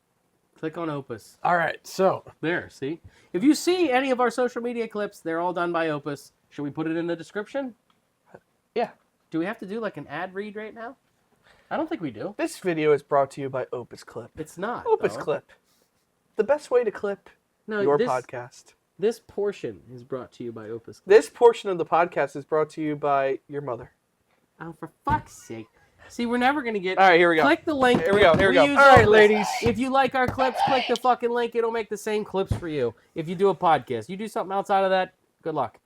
Click on Opus. All right, so There, see? If you see any of our social media clips, they're all done by Opus. Should we put it in the description? Yeah. Do we have to do like an ad read right now? I don't think we do. This video is brought to you by Opus Clip. It's not. Opus though. Clip. The best way to clip No, your this, podcast. This portion is brought to you by Opus Clip. This portion of the podcast is brought to you by your mother. Oh, for fuck's sake. See, we're never going to get... All right, here we go. Click the link. Here we go. use All right, Opus. ladies. If you like our clips, click the fucking link. It'll make the same clips for you. If you do a podcast. You do something outside of that, good luck.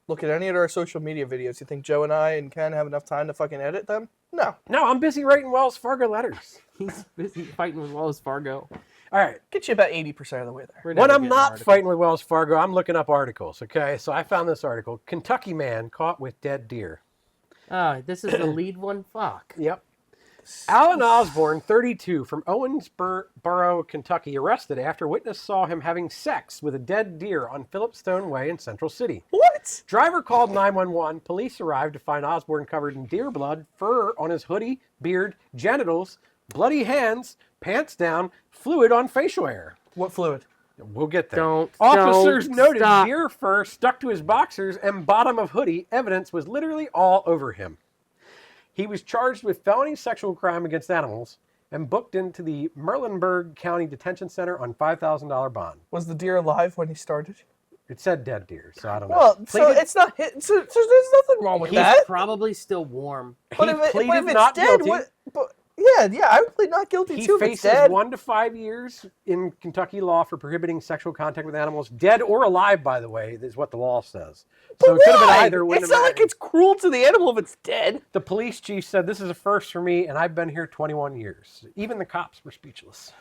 Look at any of our social media videos. You think Joe and I and Ken have enough time to fucking edit them? No. no, I'm busy writing Wells Fargo letters. He's busy fighting with Wells Fargo. All right. Get you about 80% of the way there. We're When never I'm getting an not article. fighting with Wells Fargo, I'm looking up articles. Okay, so I found this article: Kentucky man caught with dead deer. Ah, this is the lead one? Fuck. Yep. Alan Osborne, 32, from Owensboro, Kentucky, arrested after witness saw him having sex with a dead deer on Phillipstone Way in Central City. What? Driver called 911. Police arrived to find Osborne covered in deer blood, fur on his hoodie, beard, genitals, bloody hands, pants down, fluid on facial hair. What fluid? We'll get there. Don't Noted stop. deer fur stuck to his boxers and bottom of hoodie. Evidence was literally all over him. He was charged with felony sexual crime against animals and booked into the Mecklenburg County Detention Center on $5,000 bond. Was the deer alive when he started? It said dead deer, so I don't know. Well, so Pleaded- it's not hit. So there's nothing wrong with He's that. probably still warm. But He if pleaded it's not dead, guilty. But yeah, I would plead not guilty He too if it's faces dead. 1 to 5 years in Kentucky law for prohibiting sexual contact with animals, dead or alive, by the way, is what the law says. So it could have been Why? either. wouldn't It's have not like mattered. it's cruel to the animal if it's dead. The police chief said, "This is a first for me, and I've been here 21 years." Even the cops were speechless.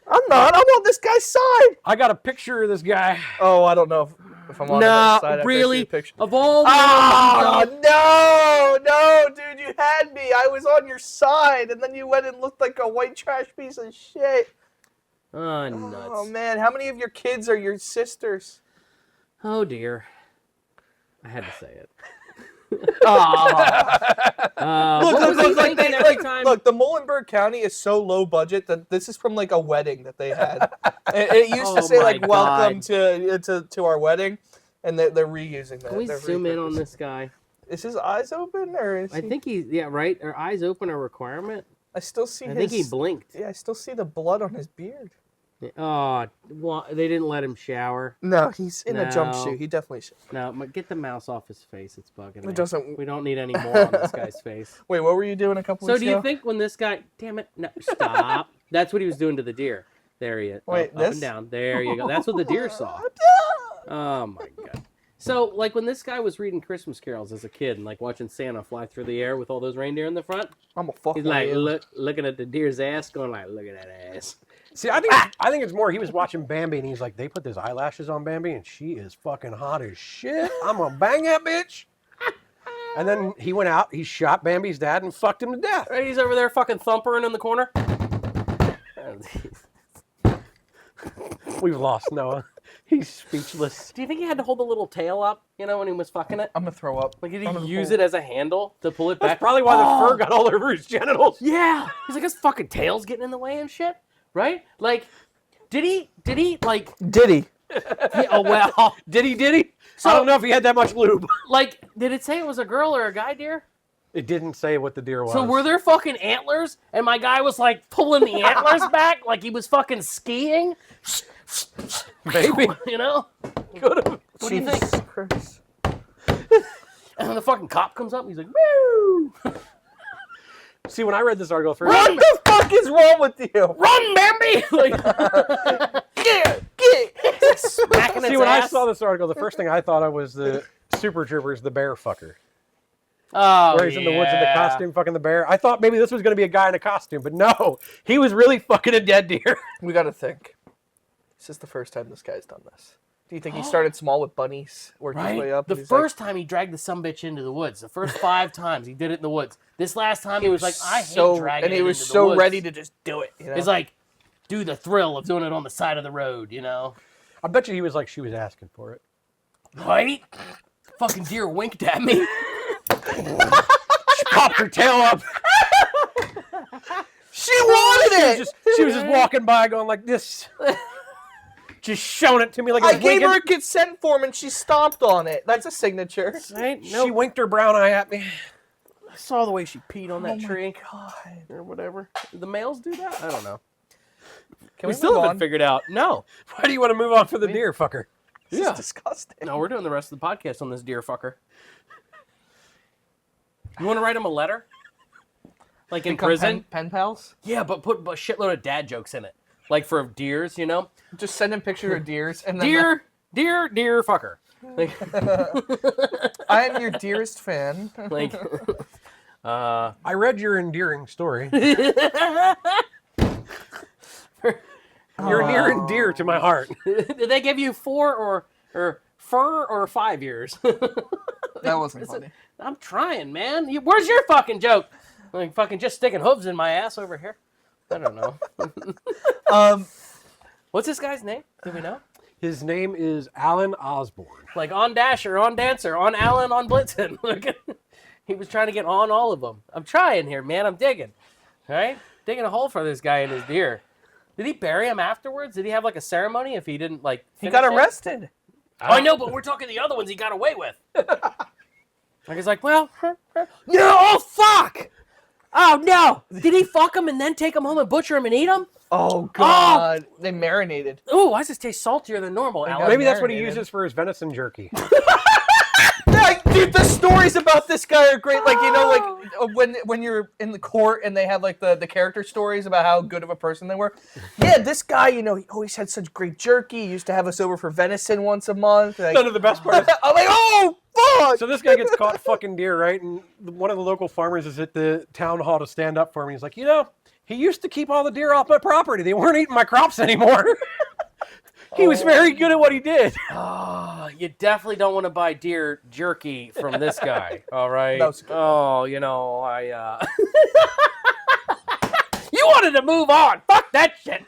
I'm not. I'm on this guy's side. I got a picture of this guy. Oh, I don't know if I'm on the No, other side after I see really? the picture. Of all the Oh, no, dude, you had me. I was on your side, and then you went and looked like a white trash piece of shit. Oh, nuts. Oh, man, how many of your kids are your sisters? Oh, dear. I had to say it. Look, the Muhlenberg County is so low budget that this is from like a wedding that they had. It used to Oh say my like "Welcome God. to our wedding," and they're reusing that. Can we They're zoom in on repurposing. this guy? Is his eyes open or is I think he's, yeah, right? Are eyes open a requirement? I still see I his. think he blinked. Yeah, I still see the blood on his beard. Oh, well, they didn't let him shower. No, he's in a No. jumpsuit. He definitely should. No, get the mouse off his face. It's bugging me. It doesn't. We don't need any more on this guy's face. Wait, what were you doing a couple So weeks do you ago? think when this guy... Damn it. No, stop. That's what he was doing to the deer. There he is. Wait, up this? and down. There you go. That's what the deer saw. Oh, my God. So, like, when this guy was reading Christmas carols as a kid and, like, watching Santa fly through the air with all those reindeer in the front, I'm a fuck. he's like, looking at the deer's ass, going like, look at that ass. See, I think it's more he was watching Bambi and he's like, they put those eyelashes on Bambi and she is fucking hot as shit. I'm gonna bang that bitch. And then he went out, he shot Bambi's dad and fucked him to death. Right, he's over there fucking thumpering in the corner. We've lost Noah. He's speechless. Do you think he had to hold the little tail up, you know, when he was fucking it? I'm gonna throw up. Like, did I'm he gonna use pull- it as a handle to pull it That's back? probably why the fur got all over his genitals. Yeah. He's like, his fucking tail's getting in the way and shit, right? Like, did he, like, Diddy. yeah, oh, well, Did he? So- I don't know if he had that much lube. like, did it say it was a girl or a guy deer? It didn't say what the deer was. So were there fucking antlers? And my guy was, like, pulling the antlers back like he was fucking skiing? Maybe, you know? Could have. What do you think? Jesus Christ. And then the fucking cop comes up and he's like, woo! See, when I read this article first, What the fuck is wrong with you? Run, Bambi! Like, Get. smacking see, its when I ass. saw this article, the first thing I thought of was the Super Troopers, the bear fucker. Oh, Where he's in the woods in the costume fucking the bear. I thought maybe this was going to be a guy in a costume, but no. He was really fucking a dead deer. We gotta think. This is the first time this guy's done this. Do you think he started small with bunnies, worked his way Right? up? The and he's first time he dragged the sumbitch into the woods. The first 5 times he did it in the woods. This last time he was like, I hate dragging and he it was into the so woods. ready to just do it. You know? It's like, do the thrill of doing it on the side of the road, you know? I bet you he was like, she was asking for it. Right? Fucking deer winked at me. She popped her tail up. she wanted it. She was just walking by going like this. Just showing it to me like it I was gave winking. her a consent form and she stomped on it. That's a signature. Right? She winked her brown eye at me. I saw the way she peed on that Oh my tree. God. Or whatever. Do the males do that? I don't know. Can We we still move haven't on? figured out. No. Why do you want to move on for the deer fucker? This Yeah. is disgusting. No, we're doing the rest of the podcast on this deer fucker. You want to write him a letter? Like in Become prison? pen pals? Yeah, but put a shitload of dad jokes in it. Like for deers, you know? Just send him pictures of deers and then Deer fucker. Like, I am your dearest fan. like I read your endearing story. You're near and dear to my heart. did they give you 4 or 4 or 5 years? That wasn't funny. I'm trying, man. Where's your fucking joke? Like fucking just sticking hooves in my ass over here. I don't know. What's this guy's name? Do we know? His name is Alan Osborne. Like on Dasher, on Dancer, on Allen, on Blitzen. He was trying to get on all of them. I'm trying here, man. I'm digging. All right? Digging a hole for this guy and his deer. Did he bury him afterwards? Did he have like a ceremony if he didn't like He finish got it? arrested. Oh, I know, but we're talking the other ones he got away with. Like he's like, well, no, oh fuck! Oh no! Did he fuck him and then take him home and butcher him and eat him? Oh God! They marinated. Ooh, why does this taste saltier than normal, Alan? Maybe that's what he marinated. uses for his venison jerky. Like, dude, the stories about this guy are great. Like, you know, like when you're in the court and they have like the character stories about how good of a person they were. Yeah, this guy, you know, he always had such great jerky. He used to have us over for venison once a month. Like, None of the best part is, I'm like, oh fuck! so this guy gets caught fucking deer, right? And one of the local farmers is at the town hall to stand up for him. He's like, you know, he used to keep all the deer off my property. They weren't eating my crops anymore. He was very good at what he did. Oh, you definitely don't want to buy deer jerky from this guy. All right. That was good. Oh, you know, you wanted to move on. Fuck that shit.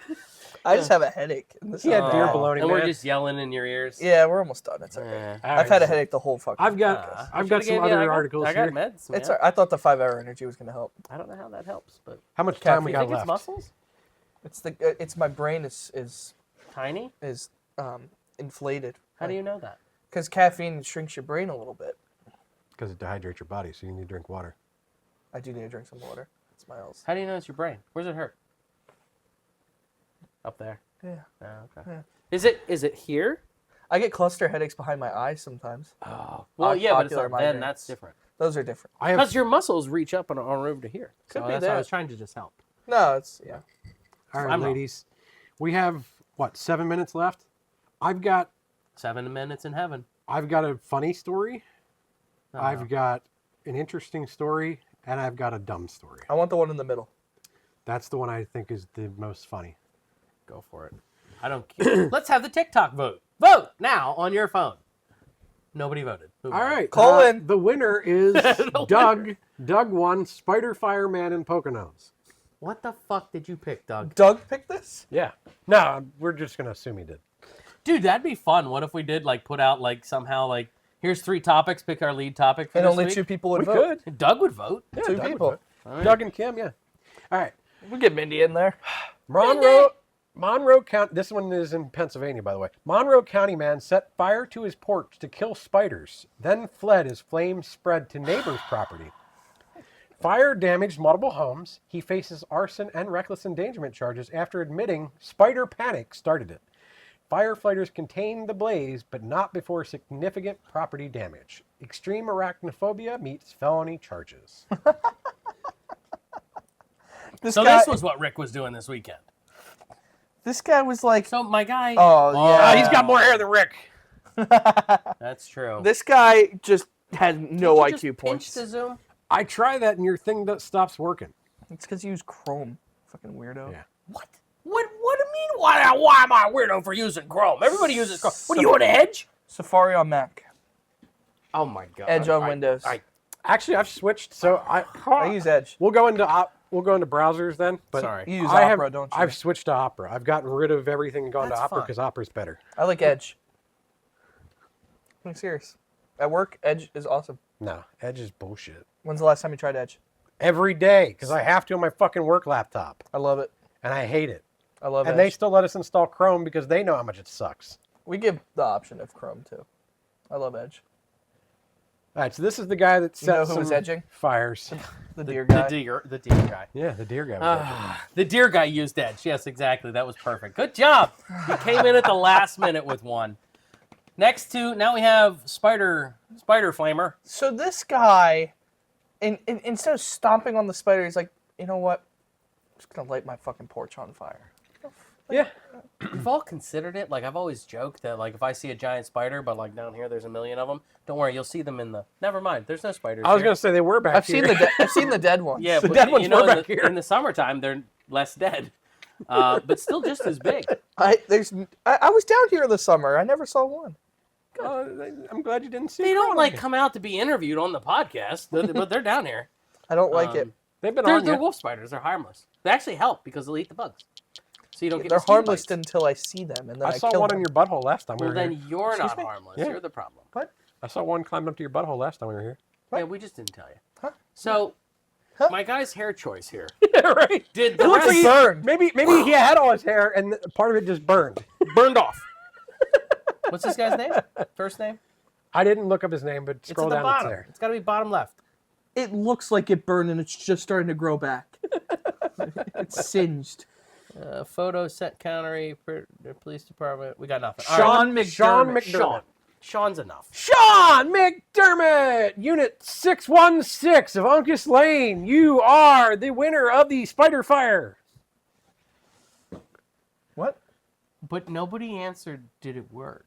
I just have a headache. And this He had is- deer bologna, And we're man. just yelling in your ears. Yeah, we're almost done. It's okay. Eh. All I've right, had a so headache the whole fucking. I've got I some should've other gave you- articles I got here. meds, man. It's. I thought the 5-hour energy was gonna help. I don't know how that helps, but How much time we you got think it's left? muscles? It's my brain is Tiny? inflated. How do you know that? Because caffeine shrinks your brain a little bit. Because it dehydrates your body, so you need to drink water. I do need to drink some water. It smiles. How do you know it's your brain? Where's it hurt? Up there. Yeah. Oh, okay. Yeah. Is it here? I get cluster headaches behind my eyes sometimes. Oh. Well, yeah, but it's Ocular not then. migraines. That's different. Those are different. I have Because your muscles reach up and are over to here. Could So be that's why I that. was trying to just help. No, it's yeah. All right, I'm wrong. ladies. We have what, 7 minutes left? I've got 7 minutes in heaven. a funny story. Oh, I've got an interesting story, and I've got a dumb story. I want the one in the middle. That's the one I think is the most funny. Go for it. I don't care. Let's have the TikTok vote. Vote now on your phone. Nobody voted. Move All on. right. Colin. The winner is Doug. Doug won Spider Fireman and Poconos. What the fuck did you pick, Doug? Doug picked this? Yeah. No, we're just going to assume he did. Dude, that'd be fun. What if we did like put out like somehow like here's 3 topics, pick our lead topic for And this only week? 2 people would We vote. could. Doug would vote. Yeah, Two Doug would people. vote. All right. Doug and Kim, yeah. All right. We'll get Mindy in there. Monroe County, this one is in Pennsylvania, by the way. Monroe County man set fire to his porch to kill spiders, then fled as flames spread to neighbor's property. Fire damaged multiple homes. He faces arson and reckless endangerment charges after admitting spider panic started it. Firefighters contained the blaze, but not before significant property damage. Extreme arachnophobia meets felony charges. This was what Rick was doing this weekend. This guy was like, So my guy. oh yeah, He's got more hair than Rick. That's true. This guy just had no Did you IQ just points. pinch the zoom? I try that and your thing that stops working. It's because you use Chrome. Fucking weirdo. Yeah. What? What do you mean? Why am I a weirdo for using Chrome? Everybody uses Chrome. What are you on Edge? Safari on Mac. Oh my god. Edge on Windows. Actually, I've switched. So I use Edge. We'll go into browsers then. But Sorry. You use Opera, don't you? I've switched to Opera. I've gotten rid of everything and gone That's to Opera fine. because Opera's better. I like Edge. I'm serious. At work, Edge is awesome. No, Edge is bullshit. When's the last time you tried Edge? Every day because I have to on my fucking work laptop, I love it. and I hate it. I love And Edge. they still let us install Chrome because they know how much it sucks. We give the option of Chrome too. I love Edge. All right, so this is the guy that You know sets who was some edging? fires. The deer guy. The deer guy. Yeah, the deer guy. Was edging. The deer guy used Edge. Yes, exactly. That was perfect. Good job. You came in at the last minute with one. Next to now we have Spider Flamer. So this guy, instead of stomping on the spider, he's like, you know what? I'm just gonna light my fucking porch on fire. Yeah. We've all considered it. Like I've always joked that like if I see a giant spider, but like down here there's a million of them. Don't worry, you'll see them in the. Never mind. There's no spiders. I was here. going to say they were back I've here. seen the dead ones. Yeah, The but dead ones you know, were back here. in the summertime they're less dead, but still just as big. I was down here in the summer. I never saw one. I'm glad you didn't see They don't Chrome. like come out to be interviewed on the podcast, but they're down here. I don't like it. They've been They're on yet. wolf spiders. They're harmless. They actually help because they'll eat the bugs. So you don't get They're mosquito harmless bites. until I see them, and then I I saw kill one them. in your butthole last time we Well, were then here. you're Excuse not me? harmless. Yeah. You're the problem. What? I saw one climb up to your butthole last time we were here. Yeah, we just didn't tell you. Huh? So, Huh? my guy's hair choice here. Right. Did It the looks like rest he burned. Maybe he had all his hair and part of it just burned. burned off? What's this guy's name? First name? I didn't look up his name, but It's at scroll the down. It's bottom. there. It's got to be bottom left. It looks like it burned, and it's just starting to grow back. It's singed. Photo set countery, the police department. We got nothing. All Sean right. McDermott. Sean. Sean's enough. Sean McDermott, Unit 616 of Uncas Lane. You are the winner of the Spider Fire. What? But nobody answered, did it work?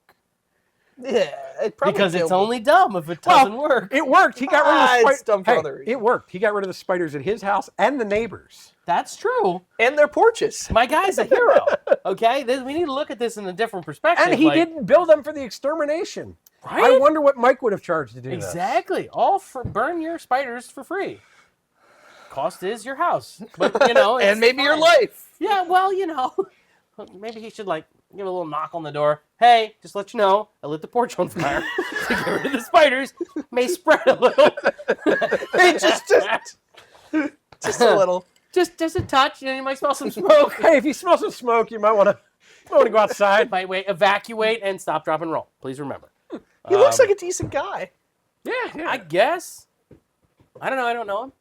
Yeah, it probably Because it's killed me. only dumb if it doesn't work. It worked. He got rid of the It's spiders. dumb for other reasons. It worked. He got rid of the spiders at his house and the neighbors. That's true. And their porches. My guy's a hero. Okay? We need to look at this in a different perspective. And he like, didn't build them for the extermination. Right? I wonder what Mike would have charged to do this. Exactly. All for burn your spiders for free. Cost is your house. But, you know. And it's maybe your fine. life. Yeah, well, you know. Maybe he should, like, give a little knock on the door. Hey, just let you know, I lit the porch on fire to get rid of the spiders. May spread a little. Hey, just a little. Just a touch, you might smell some smoke. Hey, if you smell some smoke, you might want to go outside. Might wait, evacuate, and stop, drop, and roll. Please remember. He looks like a decent guy. Yeah. I guess. I don't know. I don't know him.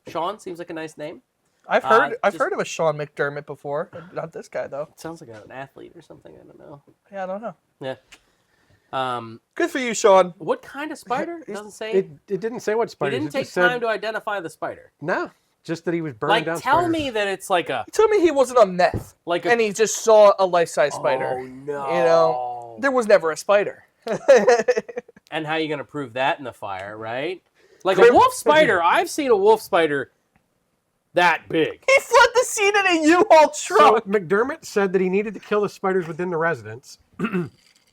Sean seems like a nice name. I've just- heard of a Sean McDermott before. Not this guy though. Sounds like an athlete or something. I don't know. Yeah, I don't know. Yeah. Good for you, Sean. What kind of spider? It doesn't say. It didn't say what He spiders. didn't it take just said, time to identify the spider. No, just that he was burning Like, down tell spiders. me that it's like a. He told me he wasn't on meth, Like a and he just saw a life-size spider. Oh, no. You know, there was never a spider. And how are you going to prove that in the fire, right? Like a wolf spider. I've seen a wolf spider that big. He fled the scene in a U-Haul So truck. McDermott said that he needed to kill the spiders within the residence.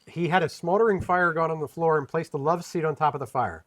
He had a smoldering fire gone on the floor and placed a love seat on top of the fire.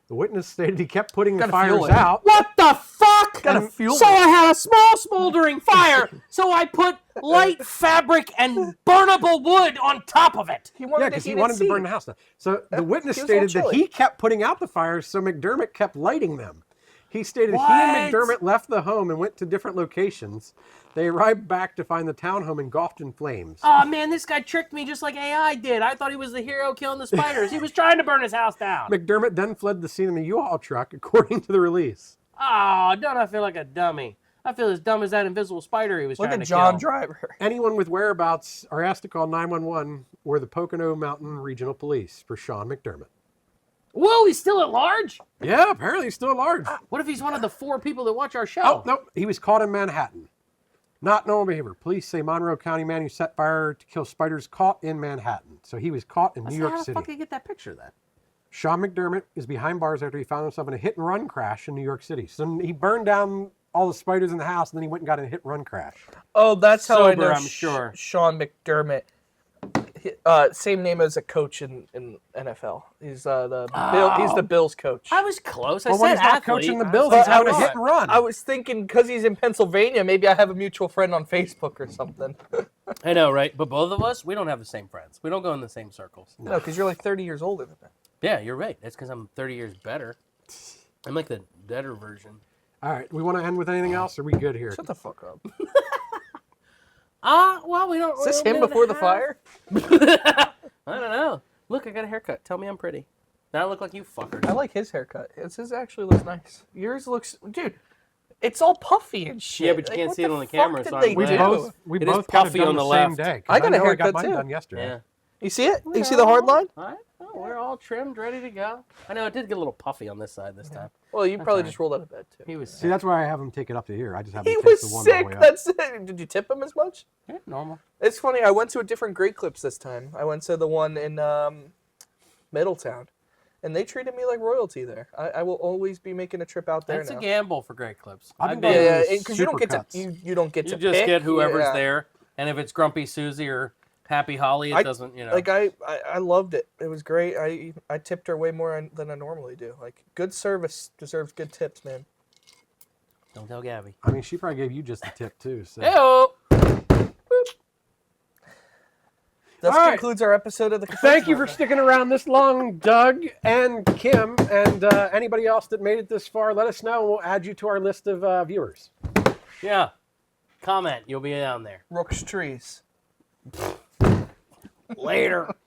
The witness stated he kept putting the Gotta fuel fires it. out. What the fuck? Gotta fuel So it. I had a small smoldering fire, so I put light fabric and burnable wood on top of it. He wanted Yeah, to because he heat wanted and to burn see. the house down. So the witness he was a little stated that chilly. he kept putting out the fires, so McDermott kept lighting them. He stated he What? and McDermott left the home and went to different locations. They arrived back to find the townhome engulfed in flames. Oh man, this guy tricked me just like AI did. I thought he was the hero killing the spiders. He was trying to burn his house down. McDermott then fled the scene in the U-Haul truck, according to the release. Oh, don't I feel like a dummy? I feel as dumb as that invisible spider he was Look trying at to John kill. Driver. Anyone with whereabouts are asked to call 911 or the Pocono Mountain Regional Police for Sean McDermott. Whoa, he's still at large? Yeah, apparently he's still at large. What if he's one of the 4 people that watch our show? Oh, no, he was caught in Manhattan. Not normal behavior. Police say Monroe County man who set fire to kill spiders caught in Manhattan. So he was caught in New York How the City. fuck did you get that picture then? Sean McDermott is behind bars after he found himself in a hit-and-run crash in New York City. So he burned down all the spiders in the house, and then he went and got in a hit-and-run crash. Oh, that's how I Sober, know I'm sure. Sean McDermott. Same name as a coach in NFL. He's he's the Bills coach. I was close. I Well, said when he's not athlete. coaching the I Bills, was he's But having a I was- hit-and-run. I was thinking because he's in Pennsylvania, maybe I have a mutual friend on Facebook or something. I know, right? But both of us, we don't have the same friends. We don't go in the same circles. No, because you're like 30 years older than him. Yeah, you're right. That's because I'm 30 years better. I'm like the better version. All right, we want to end with anything else? Or are we good here? Shut the fuck up. Well, we don't. Is this we him don't before the have- fire? I don't know. Look, I got a haircut. Tell me I'm pretty. Now I look like you fuckers. I like his haircut. His actually looks nice. Yours looks, dude. It's all puffy and shit. Yeah, but you Like, can't what see it the on the fuck camera, did so I'm they We glad. do? both It is got it puffy done on the the same left. day. 'cause I got a know haircut mine too. done yesterday. Yeah. You see it? You see the hard line? All right. Oh, we're all trimmed, ready to go. I know it did get a little puffy on this side this time. Well, you probably all just rolled out of bed too. He was See, sick. that's why I have him take it up to here. I just have him He take was the one sick. all the way up. That's it. Did you tip him as much? Yeah, normal. It's funny. I went to a different Great Clips this time. I went to the one in Middletown, and they treated me like royalty there. I will always be making a trip out there That's now. a gamble for great clips. I've I've been been- going Yeah, because you don't get to Supercuts. you don't get You to just pick. get whoever's Yeah. there, and if it's Grumpy Susie or Happy Holly, it doesn't, you know. Like I loved it. It was great. I tipped her way more than I normally do. Like good service deserves good tips, man. Don't tell Gabby. I mean, she probably gave you just a tip too. So. Heyo! That All right. concludes our episode of the. Thank you for Confessional. sticking around this long, Doug and Kim, and anybody else that made it this far. Let us know, and we'll add you to our list of viewers. Yeah. Comment. You'll be down there. Rook's trees. Later.